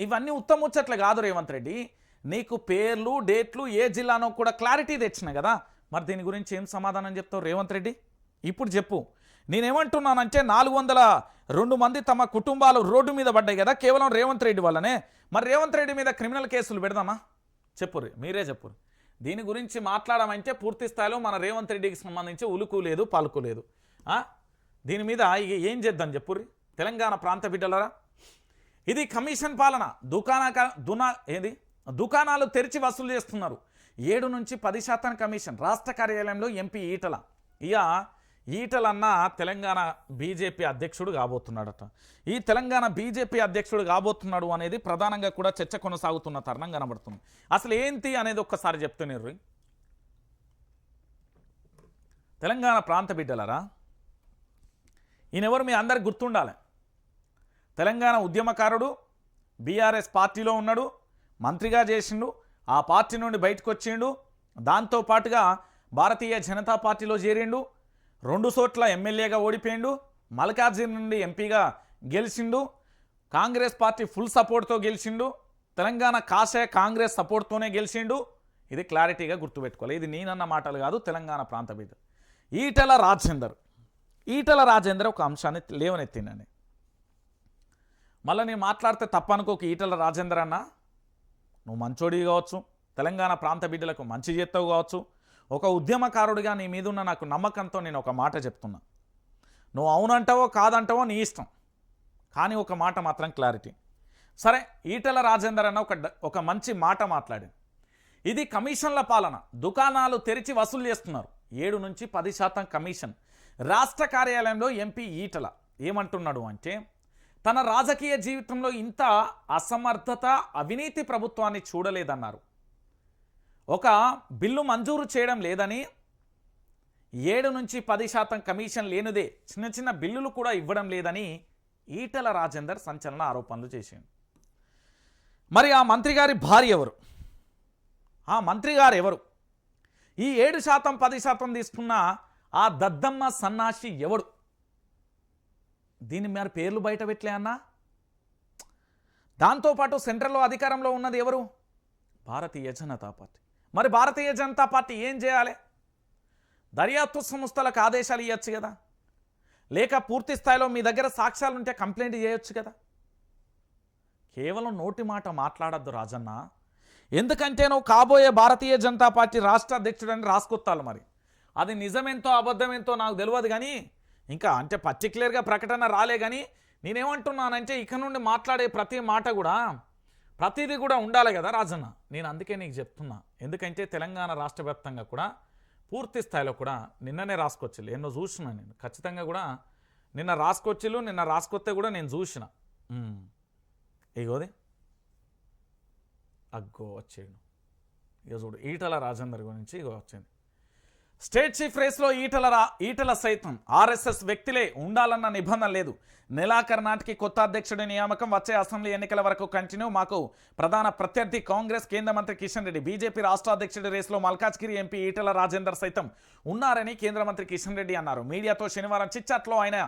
ఇవన్నీ ఉత్తముచ్చట్లు కాదు రేవంత్ రెడ్డి. నీకు పేర్లు, డేట్లు, ఏ జిల్లానో కూడా క్లారిటీ తెచ్చిన కదా. మరి దీని గురించి ఏం సమాధానం చెప్తావు రేవంత్ రెడ్డి? ఇప్పుడు చెప్పు. నేనేమంటున్నానంటే, 402 మంది తమ కుటుంబాలు రోడ్డు మీద పడ్డాయి కదా కేవలం రేవంత్ రెడ్డి వల్లనే. మరి రేవంత్ రెడ్డి మీద క్రిమినల్ కేసులు పెడదామా? చెప్పుర్రి, మీరే చెప్పుర్రి. దీని గురించి మాట్లాడమంటే పూర్తి స్థాయిలో మన రేవంత్ రెడ్డికి సంబంధించి ఉలుకు లేదు, పలుకు లేదు. దీని మీద ఏం చేద్దాం చెప్పుర్రి తెలంగాణ ప్రాంత బిడ్డలరా. ఇది కమిషన్ పాలన. దుకాణాలు తెరిచి వసూలు చేస్తున్నారు. 7 నుంచి 10% కమిషన్. రాష్ట్ర కార్యాలయంలో ఎంపీ ఈటల. ఇక ఈటలన్న తెలంగాణ బీజేపీ అధ్యక్షుడు కాబోతున్నాడట. ఈ తెలంగాణ బీజేపీ అధ్యక్షుడు కాబోతున్నాడు అనేది ప్రధానంగా కూడా చర్చ కొనసాగుతున్న తరుణం కనబడుతుంది. అసలు ఏంటి అనేది ఒక్కసారి చెప్తున్నారు. తెలంగాణ ప్రాంత బిడ్డలరా, ఈయనెవరు మీ అందరికి గుర్తుండాలి. తెలంగాణ ఉద్యమకారుడు, బీఆర్ఎస్ పార్టీలో ఉన్నాడు, మంత్రిగా చేసిండు, ఆ పార్టీ నుండి బయటకు వచ్చిండు, దాంతోపాటుగా భారతీయ జనతా పార్టీలో చేరిండు, 2 చోట్ల ఎమ్మెల్యేగా ఓడిపోయిండు, మల్కాజ్గిరి నుండి ఎంపీగా గెలిచిండు, కాంగ్రెస్ పార్టీ ఫుల్ సపోర్ట్తో గెలిచిండు, తెలంగాణ కాషాయ కాంగ్రెస్ సపోర్ట్తోనే గెలిచిండు. ఇది క్లారిటీగా గుర్తుపెట్టుకోవాలి. ఇది నేనన్న మాటలు కాదు, తెలంగాణ ప్రాంత బిడ్డ ఈటల రాజేందర్ ఒక అంశాన్ని లేవనెత్తిండండి. మళ్ళీ నేను మాట్లాడితే తప్పనుకోక ఈటల రాజేందర్ అన్న, నువ్వు మంచోడి కావచ్చు, తెలంగాణ ప్రాంత బిడ్డలకు మంచి చేస్తావు కావచ్చు, ఒక ఉద్యమకారుడిగా నీ మీద ఉన్న నాకు నమ్మకంతో నేను ఒక మాట చెప్తున్నా. నువ్వు అవునంటావో కాదంటావో నీ ఇష్టం, కానీ ఒక మాట మాత్రం క్లారిటీ. సరే, ఈటల రాజేందర్ అన్న ఒక మంచి మాట మాట్లాడి, ఇది కమిషన్ల పాలన, దుకాణాలు తెరిచి వసూలు చేస్తున్నారు, 7 నుంచి 10% కమిషన్. రాష్ట్ర కార్యాలయంలో ఎంపీ ఈటల ఏమంటున్నాడు అంటే, తన రాజకీయ జీవితంలో ఇంత అసమర్థత, అవినీతి ప్రభుత్వాన్ని చూడలేదన్నారు. ఒక బిల్లు మంజూరు చేయడం లేదని, 7 నుంచి 10% కమిషన్ లేనిదే చిన్న చిన్న బిల్లులు కూడా ఇవ్వడం లేదని ఈటల రాజేందర్ సంచలన ఆరోపణలు చేశాడు. మరి ఆ మంత్రి గారి భార్య ఎవరు? ఆ మంత్రి గారు ఎవరు? ఈ 7% 10% తీసుకున్న ఆ దద్దమ్మ సన్నాసి ఎవడు? దీని మరి పేర్లు బయట పెట్టలే అన్నా. దాంతోపాటు సెంట్రల్లో అధికారంలో ఉన్నది ఎవరు? భారతీయ జనతా పార్టీ. మరి భారతీయ జనతా పార్టీ ఏం చేయాలి? దర్యాప్తు సంస్థలకు ఆదేశాలు ఇవ్వచ్చు కదా, లేక పూర్తి స్థాయిలో మీ దగ్గర సాక్ష్యాలు ఉంటే కంప్లైంట్ చేయొచ్చు కదా. కేవలం నోటి మాట మాట్లాడద్దు రాజన్న. ఎందుకంటే నువ్వు కాబోయే భారతీయ జనతా పార్టీ రాష్ట్ర అధ్యక్షుడని రాసుకొత్తాలు. మరి అది నిజమేంతో అబద్ధమేంతో నాకు తెలియదు, కానీ ఇంకా అంటే పర్టిక్యులర్గా ప్రకటన రాలే. కానీ నేనేమంటున్నానంటే, ఇక నుండి మాట్లాడే ప్రతి మాట కూడా ప్రతిదీ కూడా ఉండాలి కదా రాజన్న. నేను అందుకే నీకు చెప్తున్నా. ఎందుకంటే తెలంగాణ రాష్ట్ర వ్యాప్తంగా కూడా పూర్తి స్థాయిలో కూడా నిన్ననే రాసుకొచ్చిల్లు, ఎన్నో చూసిన నేను ఖచ్చితంగా కూడా నిన్న రాసుకొచ్చిల్లు. నిన్న రాసుకొస్తే కూడా నేను చూసిన. ఇగోది అగ్గో వచ్చేడు. ఇక చూడు ఈటల రాజేందర్ గురించి ఇగో వచ్చింది. స్టేట్ చీఫ్ రేస్లో ఈటల సైతం ఆర్ఎస్ఎస్ వ్యక్తులే ఉండాలన్న నిబంధన లేదు. నెలాఖరు నాటికి కొత్త అధ్యక్షుడి నియామకం, వచ్చే అసెంబ్లీ ఎన్నికల వరకు కంటిన్యూ. మాకు ప్రధాన ప్రత్యర్థి కాంగ్రెస్ కేంద్ర మంత్రి కిషన్ రెడ్డి. బీజేపీ రాష్ట్ర అధ్యక్షుడి రేసులో మల్కాజ్గిరి ఎంపీ ఈటల రాజేందర్ సైతం ఉన్నారని కేంద్ర మంత్రి కిషన్ రెడ్డి అన్నారు. మీడియాతో శనివారం చిట్చాట్లో ఆయన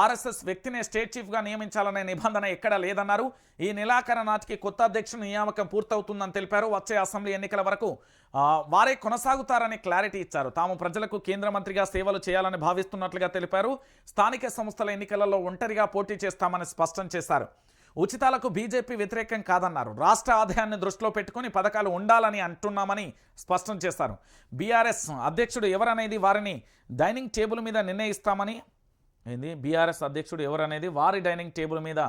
ఆర్ఎస్ఎస్ వ్యక్తినే స్టేట్ చీఫ్గా నియమించాలనే నిబంధన ఎక్కడా లేదన్నారు. ఈ నెలాఖరు నాటికి కొత్త అధ్యక్షుడి నియామకం పూర్తవుతుందని తెలిపారు. వచ్చే అసెంబ్లీ ఎన్నికల వరకు వారే కొనసాగుతారని క్లారిటీ ఇచ్చారు. తాము ప్రజలకు కేంద్ర మంత్రిగా సేవలు చేయాలని భావిస్తున్నట్లుగా తెలిపారు. స్థానిక సంస్థల ఎన్నికలలో ఒంటరిగా పోటీ చేస్తామని స్పష్టం చేశారు. ఉచితాలకు బీజేపీ వ్యతిరేకం కాదన్నారు. రాష్ట్ర ఆదాయాన్ని దృష్టిలో పెట్టుకుని పథకాలు ఉండాలని అంటున్నామని స్పష్టం చేశారు. బీఆర్ఎస్ అధ్యక్షుడు ఎవరనేది వారిని డైనింగ్ టేబుల్ మీద నిర్ణయిస్తామని, బీఆర్ఎస్ అధ్యక్షుడు ఎవరనేది వారి డైనింగ్ టేబుల్ మీద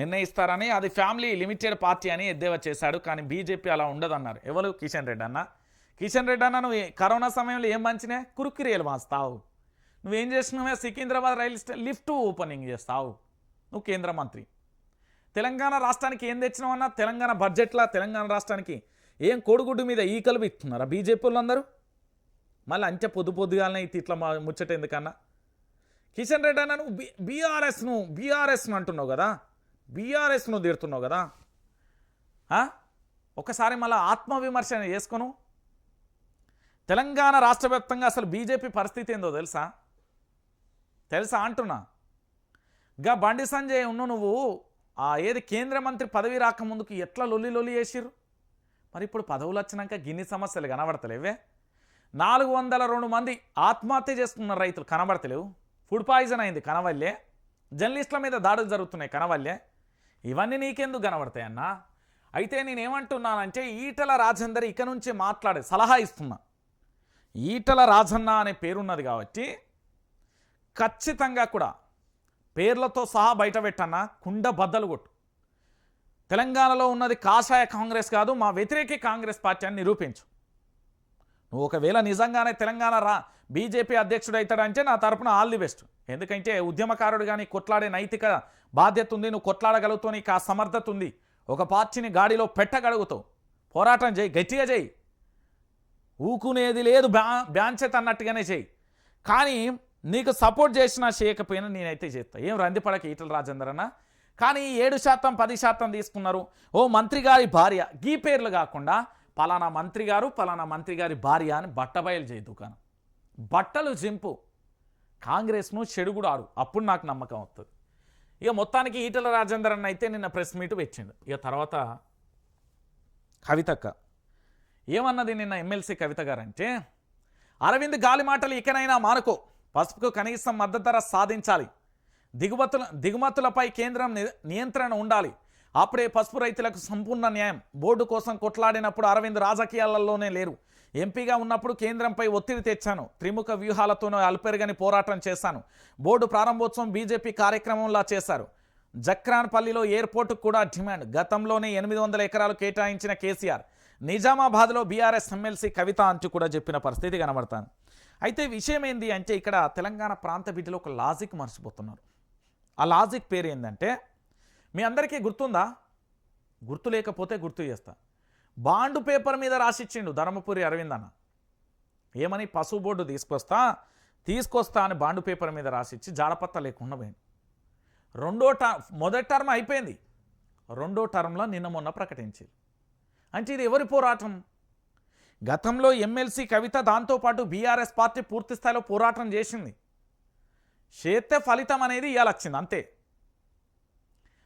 నిర్ణయిస్తారని, అది ఫ్యామిలీ లిమిటెడ్ పార్టీ అని ఎద్దేవా చేశాడు. కానీ బీజేపీ అలా ఉండదన్నారు. ఎవరు? కిషన్ రెడ్డి అన్న. కిషన్ రెడ్డి అన్న, నువ్వు కరోనా సమయంలో ఏం మంచినే కురుక్కిరియలు మాస్తావు. నువ్వేం చేసినావే? సికింద్రాబాద్ రైలు లిఫ్ట్ ఓపెనింగ్ చేస్తావు. నువ్వు కేంద్ర మంత్రి. తెలంగాణ రాష్ట్రానికి ఏం తెచ్చినావన్నా? తెలంగాణ బడ్జెట్లో తెలంగాణ రాష్ట్రానికి ఏం కోడిగుడ్డు మీద ఈకలు ఇస్తున్నారా బీజేపీ వాళ్ళందరూ? మళ్ళీ అంతే పొద్దుగాలనే ఇట్లా ముచ్చట ఎందుకన్నా? కిషన్ రెడ్డి అన్న, నువ్వు బీఆర్ఎస్ను అంటున్నావు కదా, బీఆర్ఎస్ను తీరుతున్నావు కదా. ఒకసారి మళ్ళీ ఆత్మవిమర్శ చేసుకోను. తెలంగాణ రాష్ట్ర వ్యాప్తంగా అసలు బీజేపీ పరిస్థితి ఏందో తెలుసా అంటున్నా. గా బండి సంజయ్ నువ్వు ఏది కేంద్ర మంత్రి పదవి రాకముందుకు ఎట్లా లొల్లి చేసిర్రు. మరి ఇప్పుడు పదవులు వచ్చినాక గిన్ని సమస్యలు కనబడతలేవే. 402 మంది ఆత్మహత్య చేసుకున్న రైతులు కనబడతలేవు. ఫుడ్ పాయిజన్ అయింది కనవల్లే. జర్నలిస్టుల మీద దాడులు జరుగుతున్నాయి కనవల్లే. ఇవన్నీ నీకెందుకు కనబడతాయన్నా? అయితే నేనేమంటున్నానంటే, ఈటల రాజేందర్ ఇక నుంచి మాట్లాడే సలహా ఇస్తున్నా. ఈటల రాజన్న అనే పేరున్నది కాబట్టి ఖచ్చితంగా కూడా పేర్లతో సహా బయట పెట్టన్నా, కుండ బద్దలు కొట్టు. తెలంగాణలో ఉన్నది కాషాయ కాంగ్రెస్ కాదు, మా వ్యతిరేకి కాంగ్రెస్ పార్టీ అని నిరూపించు. నువ్వు ఒకవేళ నిజంగానే తెలంగాణ బీజేపీ అధ్యక్షుడు అవుతాడంటే నా తరపున ఆల్ ది బెస్ట్. ఎందుకంటే ఉద్యమకారుడు కానీ కొట్లాడే నైతిక బాధ్యత ఉంది, నువ్వు కొట్లాడగలుగుతావు, నీకు ఆ సమర్థత ఉంది, ఒక పార్టీని గాడిలో పెట్టగలుగుతావు, పోరాటం చేయి, గట్టిగా చేయి, ఊకునేది లేదు, బ్యాంచెత్ అన్నట్టుగానే చేయి. కానీ నీకు సపోర్ట్ చేసినా చేయకపోయినా నేనైతే చేస్తా. ఏం రందిపడక ఈటల రాజేందర్ అన్న. కానీ 7% 10% తీసుకున్నారు. ఓ మంత్రి గారి భార్య, గీ పేర్లు కాకుండా పలానా మంత్రి గారు పలానా మంత్రి గారి భార్య అని బట్టబయలు చేయి దుకాణం, బట్టలు జింపు, కాంగ్రెస్ను చెడుగుడు ఆడు, అప్పుడు నాకు నమ్మకం వస్తుంది. ఇక మొత్తానికి ఈటల రాజేందర్ అన్న అయితే నిన్న ప్రెస్ మీట్ పెట్టిండు. ఇక తర్వాత కవితక్క ఏమన్నది నిన్న ఎమ్మెల్సీ కవిత గారంటే, అరవింద్ గాలి మాటలు ఇకనైనా మానుకో, పసుపుకు కనీసం మద్దతు ధర సాధించాలి, దిగుమతులపై కేంద్రం నియంత్రణ ఉండాలి, అప్పుడే పసుపు రైతులకు సంపూర్ణ న్యాయం. బోర్డు కోసం కొట్లాడినప్పుడు అరవింద్ రాజకీయాలలోనే లేరు, ఎంపీగా ఉన్నప్పుడు కేంద్రంపై ఒత్తిడి తెచ్చాను, త్రిముఖ వ్యూహాలతోనూ అల్పెరగని పోరాటం చేశాను, బోర్డు ప్రారంభోత్సవం బీజేపీ కార్యక్రమంలా చేశారు, జక్రాన్పల్లిలో ఎయిర్పోర్టుకు కూడా డిమాండ్, గతంలోనే 800 ఎకరాలు కేటాయించిన కేసీఆర్, నిజామాబాద్లో బీఆర్ఎస్ ఎమ్మెల్సీ కవిత అంటూ కూడా చెప్పిన పరిస్థితి కనబడతాను. అయితే విషయం ఏంది అంటే, ఇక్కడ తెలంగాణ ప్రాంత బిడ్డలు ఒక లాజిక్ మర్చిపోతున్నారు. ఆ లాజిక్ పేరు ఏంటంటే, మీ అందరికీ గుర్తుందా? గుర్తు లేకపోతే గుర్తు చేస్తా. బాండు పేపర్ మీద రాసిచ్చిండు ధర్మపురి అరవింద్ అన్న. ఏమని? పసుపు బోర్డు తీసుకొస్తా అని బాండు పేపర్ మీద రాసిచ్చి జాడపత్త లేకుండా పోయింది. మొదటి టర్మ్ అయిపోయింది, రెండో టర్మ్లో నిన్న మొన్న ప్రకటించారు. అంటే ఇది ఎవరి పోరాటం? గతంలో ఎమ్మెల్సీ కవిత దాంతోపాటు బీఆర్ఎస్ పార్టీ పూర్తి స్థాయిలో పోరాటం చేసింది, చేస్తే ఫలితం అనేది ఇవాళ వచ్చింది అంతే.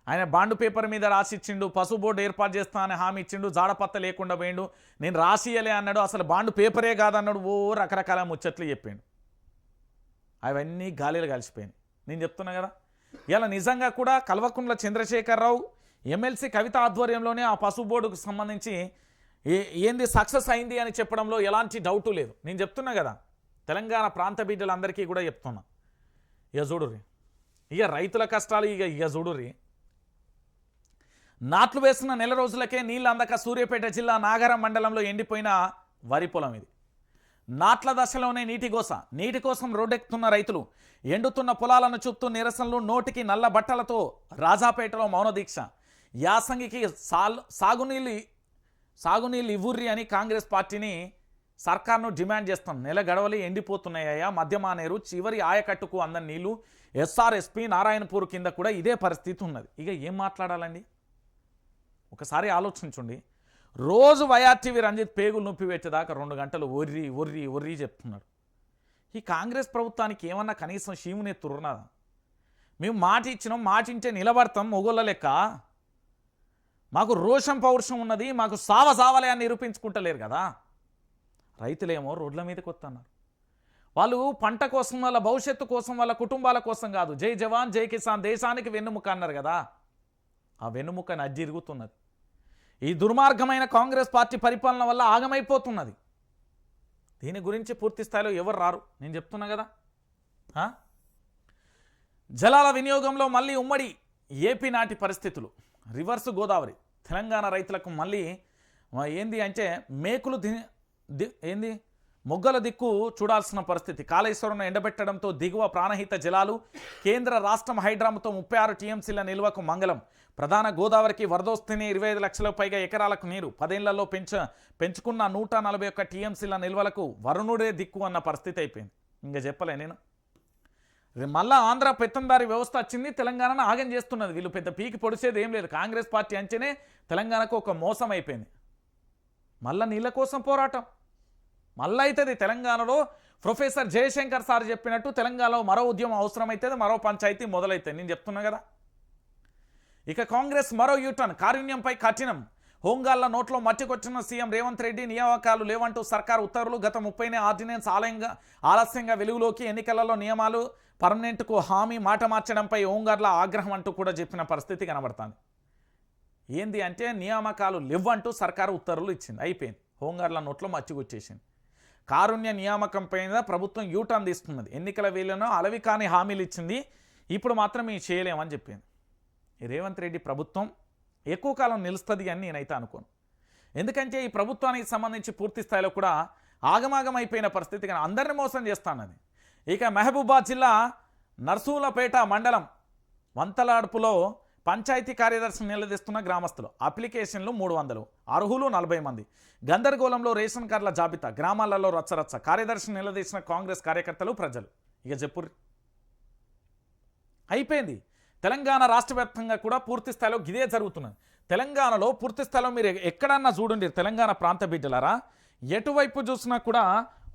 ఆయన బాండు పేపర్ మీద రాసిచ్చిండు, పసుపు బోర్డు ఏర్పాటు చేస్తా అని హామీ ఇచ్చిండు, జాడపత్త లేకుండా పోయిండు, నేను రాసియలే అన్నాడు, అసలు బాండు పేపరే కాదన్నాడు, ఓ రకరకాల ముచ్చట్లు చెప్పిండు. అవన్నీ గాలిలో కలిసిపోయినాయి. నేను చెప్తున్నా కదా, ఇలా నిజంగా కూడా కల్వకుంట్ల చంద్రశేఖరరావు ఎమ్మెల్సీ కవిత ఆధ్వర్యంలోనే ఆ పసుపు బోర్డుకు సంబంధించి ఏంది సక్సెస్ అయింది అని చెప్పడంలో ఎలాంటి డౌటు లేదు. నేను చెప్తున్నా కదా, తెలంగాణ ప్రాంత బిడ్డలందరికీ కూడా చెప్తున్నా. ఇక చూడుర్రి, ఇక రైతుల కష్టాలు ఇక చూడుర్రి. నాట్లు వేసిన నెల రోజులకే నీళ్ళు అందక సూర్యాపేట జిల్లా నాగరం మండలంలో ఎండిపోయిన వరి పొలం ఇది. నాట్ల దశలోనే నీటి కోసం రోడ్డెక్కుతున్న రైతులు ఎండుతున్న పొలాలను చూపుతూ నిరసనలు, నోటికి నల్ల బట్టలతో రాజాపేటలో మౌన దీక్ష. యాసంగికి సాగునీళ్ళు ఇవ్వుర్రి అని కాంగ్రెస్ పార్టీని సర్కార్ను డిమాండ్ చేస్తాం. నెల గడవలు ఎండిపోతున్నాయా, మధ్యమానేరు చివరి ఆయకట్టుకు అందని నీళ్లు, ఎస్ఆర్ఎస్పీ నారాయణపూర్ కింద కూడా ఇదే పరిస్థితి ఉన్నది. ఇక ఏం మాట్లాడాలండి? ఒకసారి ఆలోచించండి. రోజు వైఆర్టీవీ రంజిత్ పేగులు నొప్పి పెట్టేదాకా 2 గంటలు ఒర్రి చెప్తున్నాడు. ఈ కాంగ్రెస్ ప్రభుత్వానికి ఏమన్నా కనీసం శీమునే తుర్రనదా? మేము మాట ఇచ్చినాం, మాటింటే నిలబడతాం మొగోళ్ళ లెక్క. మాకు రోషం పౌరుషం ఉన్నది, మాకు సావలే అని నిరూపించుకుంటలేరు కదా. రైతులేమో రోడ్ల మీదకి వస్తున్నారు. వాళ్ళు పంట కోసం, వాళ్ళ భవిష్యత్తు కోసం, వాళ్ళ కుటుంబాల కోసం కాదు, జై జవాన్ జై కిసాన్, దేశానికి వెన్నుముక అన్నారు కదా, ఆ వెన్నుముక నజ్జిరుగుతున్నది. ఈ దుర్మార్గమైన కాంగ్రెస్ పార్టీ పరిపాలన వల్ల ఆగమైపోతున్నది. దీని గురించి పూర్తి స్థాయిలో ఎవరు రారు, నేను చెప్తున్నా కదా. జలాల వినియోగంలో మళ్ళీ ఉమ్మడి ఏపీ నాటి పరిస్థితులు, రివర్స్ గోదావరి. తెలంగాణ రైతులకు మళ్ళీ ఏంది అంటే మొగ్గల దిక్కు చూడాల్సిన పరిస్థితి. కాళేశ్వరం ఎండబెట్టడంతో దిగువ ప్రాణహిత జలాలు, కేంద్ర రాష్ట్రం హైడ్రామ్తో 36 టీఎంసీల నిల్వకు మంగళం. ప్రధాన గోదావరికి వరదొస్తేనే 25 లక్షల పైగా ఎకరాలకు నీరు, 10 ఏళ్లలో పెంచుకున్న 141 టీఎంసీల నిల్వలకు వరుణుడే దిక్కు అన్న పరిస్థితి అయిపోయింది. ఇంకా చెప్పలే నేను. మళ్ళా ఆంధ్ర పెత్తందారి వ్యవస్థ వచ్చింది, తెలంగాణను ఆగం చేస్తున్నది. వీళ్ళు పెద్ద పీకి పొడిచేది ఏం లేదు. కాంగ్రెస్ పార్టీ అంటేనే తెలంగాణకు ఒక మోసం అయిపోయింది. మళ్ళా నీళ్ళ కోసం పోరాటం మళ్ళీ అవుతుంది తెలంగాణలో. ప్రొఫెసర్ జయశంకర్ సార్ చెప్పినట్టు తెలంగాణలో మరో ఉద్యమం అవసరమవుతుంది, మరో పంచాయతీ మొదలవుతుంది. నేను చెప్తున్నా కదా. ఇక కాంగ్రెస్ మరో యూటర్న్, కారుణ్యంపై కఠినం. హోంగాళ్ల నోట్లో మట్టికొచ్చిన సీఎం రేవంత్ రెడ్డి, నియామకాలు లేవంటూ సర్కారు ఉత్తర్వులు. గత 30నే ఆర్డినెన్స్ ఆలస్యంగా వెలుగులోకి. ఎన్నికలలో నియమాలు పర్మనెంట్కు హామీ, మాట మార్చడంపై హోంగార్ల ఆగ్రహం అంటూ కూడా చెప్పిన పరిస్థితి కనబడుతుంది. ఏంది అంటే, నియామకాలు లేవంటూ సర్కారు ఉత్తర్వులు ఇచ్చింది, అయిపోయింది. హోంగార్ల నోట్లో మట్టికొచ్చేసింది. కారుణ్య నియామకం పైన ప్రభుత్వం యూటర్న్ తీసుకున్నది. ఎన్నికల వేళలో అలవి కాని హామీలు ఇచ్చింది, ఇప్పుడు మాత్రం ఈ చేయలేమని చెప్పింది. ఈ రేవంత్ రెడ్డి ప్రభుత్వం ఎక్కువ కాలం నిలుస్తుంది అని నేనైతే అనుకోను. ఎందుకంటే ఈ ప్రభుత్వానికి సంబంధించి పూర్తి స్థాయిలో కూడా ఆగమాగం అయిపోయిన పరిస్థితి కానీ అందరిని మోసం చేస్తానని. ఇక మహబూబాద్ జిల్లా నర్సూలపేట మండలం వంతలాడుపులో పంచాయతీ కార్యదర్శిని నిలదీస్తున్న గ్రామస్తులు. అప్లికేషన్లు 300, అర్హులు 40 మంది. గందరగోళంలో రేషన్ కార్డుల జాబితా, గ్రామాలలో రచ్చరచ్చ. కార్యదర్శిని నిలదీసిన కాంగ్రెస్ కార్యకర్తలు, ప్రజలు. ఇక చెప్పుర్రి అయిపోయింది. తెలంగాణ రాష్ట్ర వ్యాప్తంగా కూడా పూర్తి స్థాయిలో ఇదే జరుగుతున్నది. తెలంగాణలో పూర్తి స్థాయిలో మీరు ఎక్కడన్నా చూడండి, తెలంగాణ ప్రాంత బిడ్డలారా, ఎటువైపు చూసినా కూడా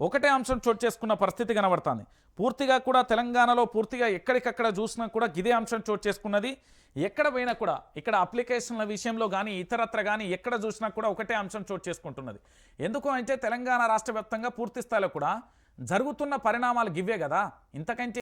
ఒకటే అంశం చోటు చేసుకున్న పరిస్థితి కనబడుతుంది. పూర్తిగా కూడా తెలంగాణలో పూర్తిగా ఎక్కడికక్కడ చూసినా కూడా ఇదే అంశం చోటు చేసుకున్నది. ఎక్కడ పోయినా కూడా ఇక్కడ అప్లికేషన్ల విషయంలో కానీ ఇతరత్ర కానీ ఎక్కడ చూసినా కూడా ఒకటే అంశం చోటు చేసుకుంటున్నది. ఎందుకు అంటే తెలంగాణ రాష్ట్ర వ్యాప్తంగా పూర్తి స్థాయిలో కూడా జరుగుతున్న పరిణామాలు గివ్వే కదా. ఇంతకంటే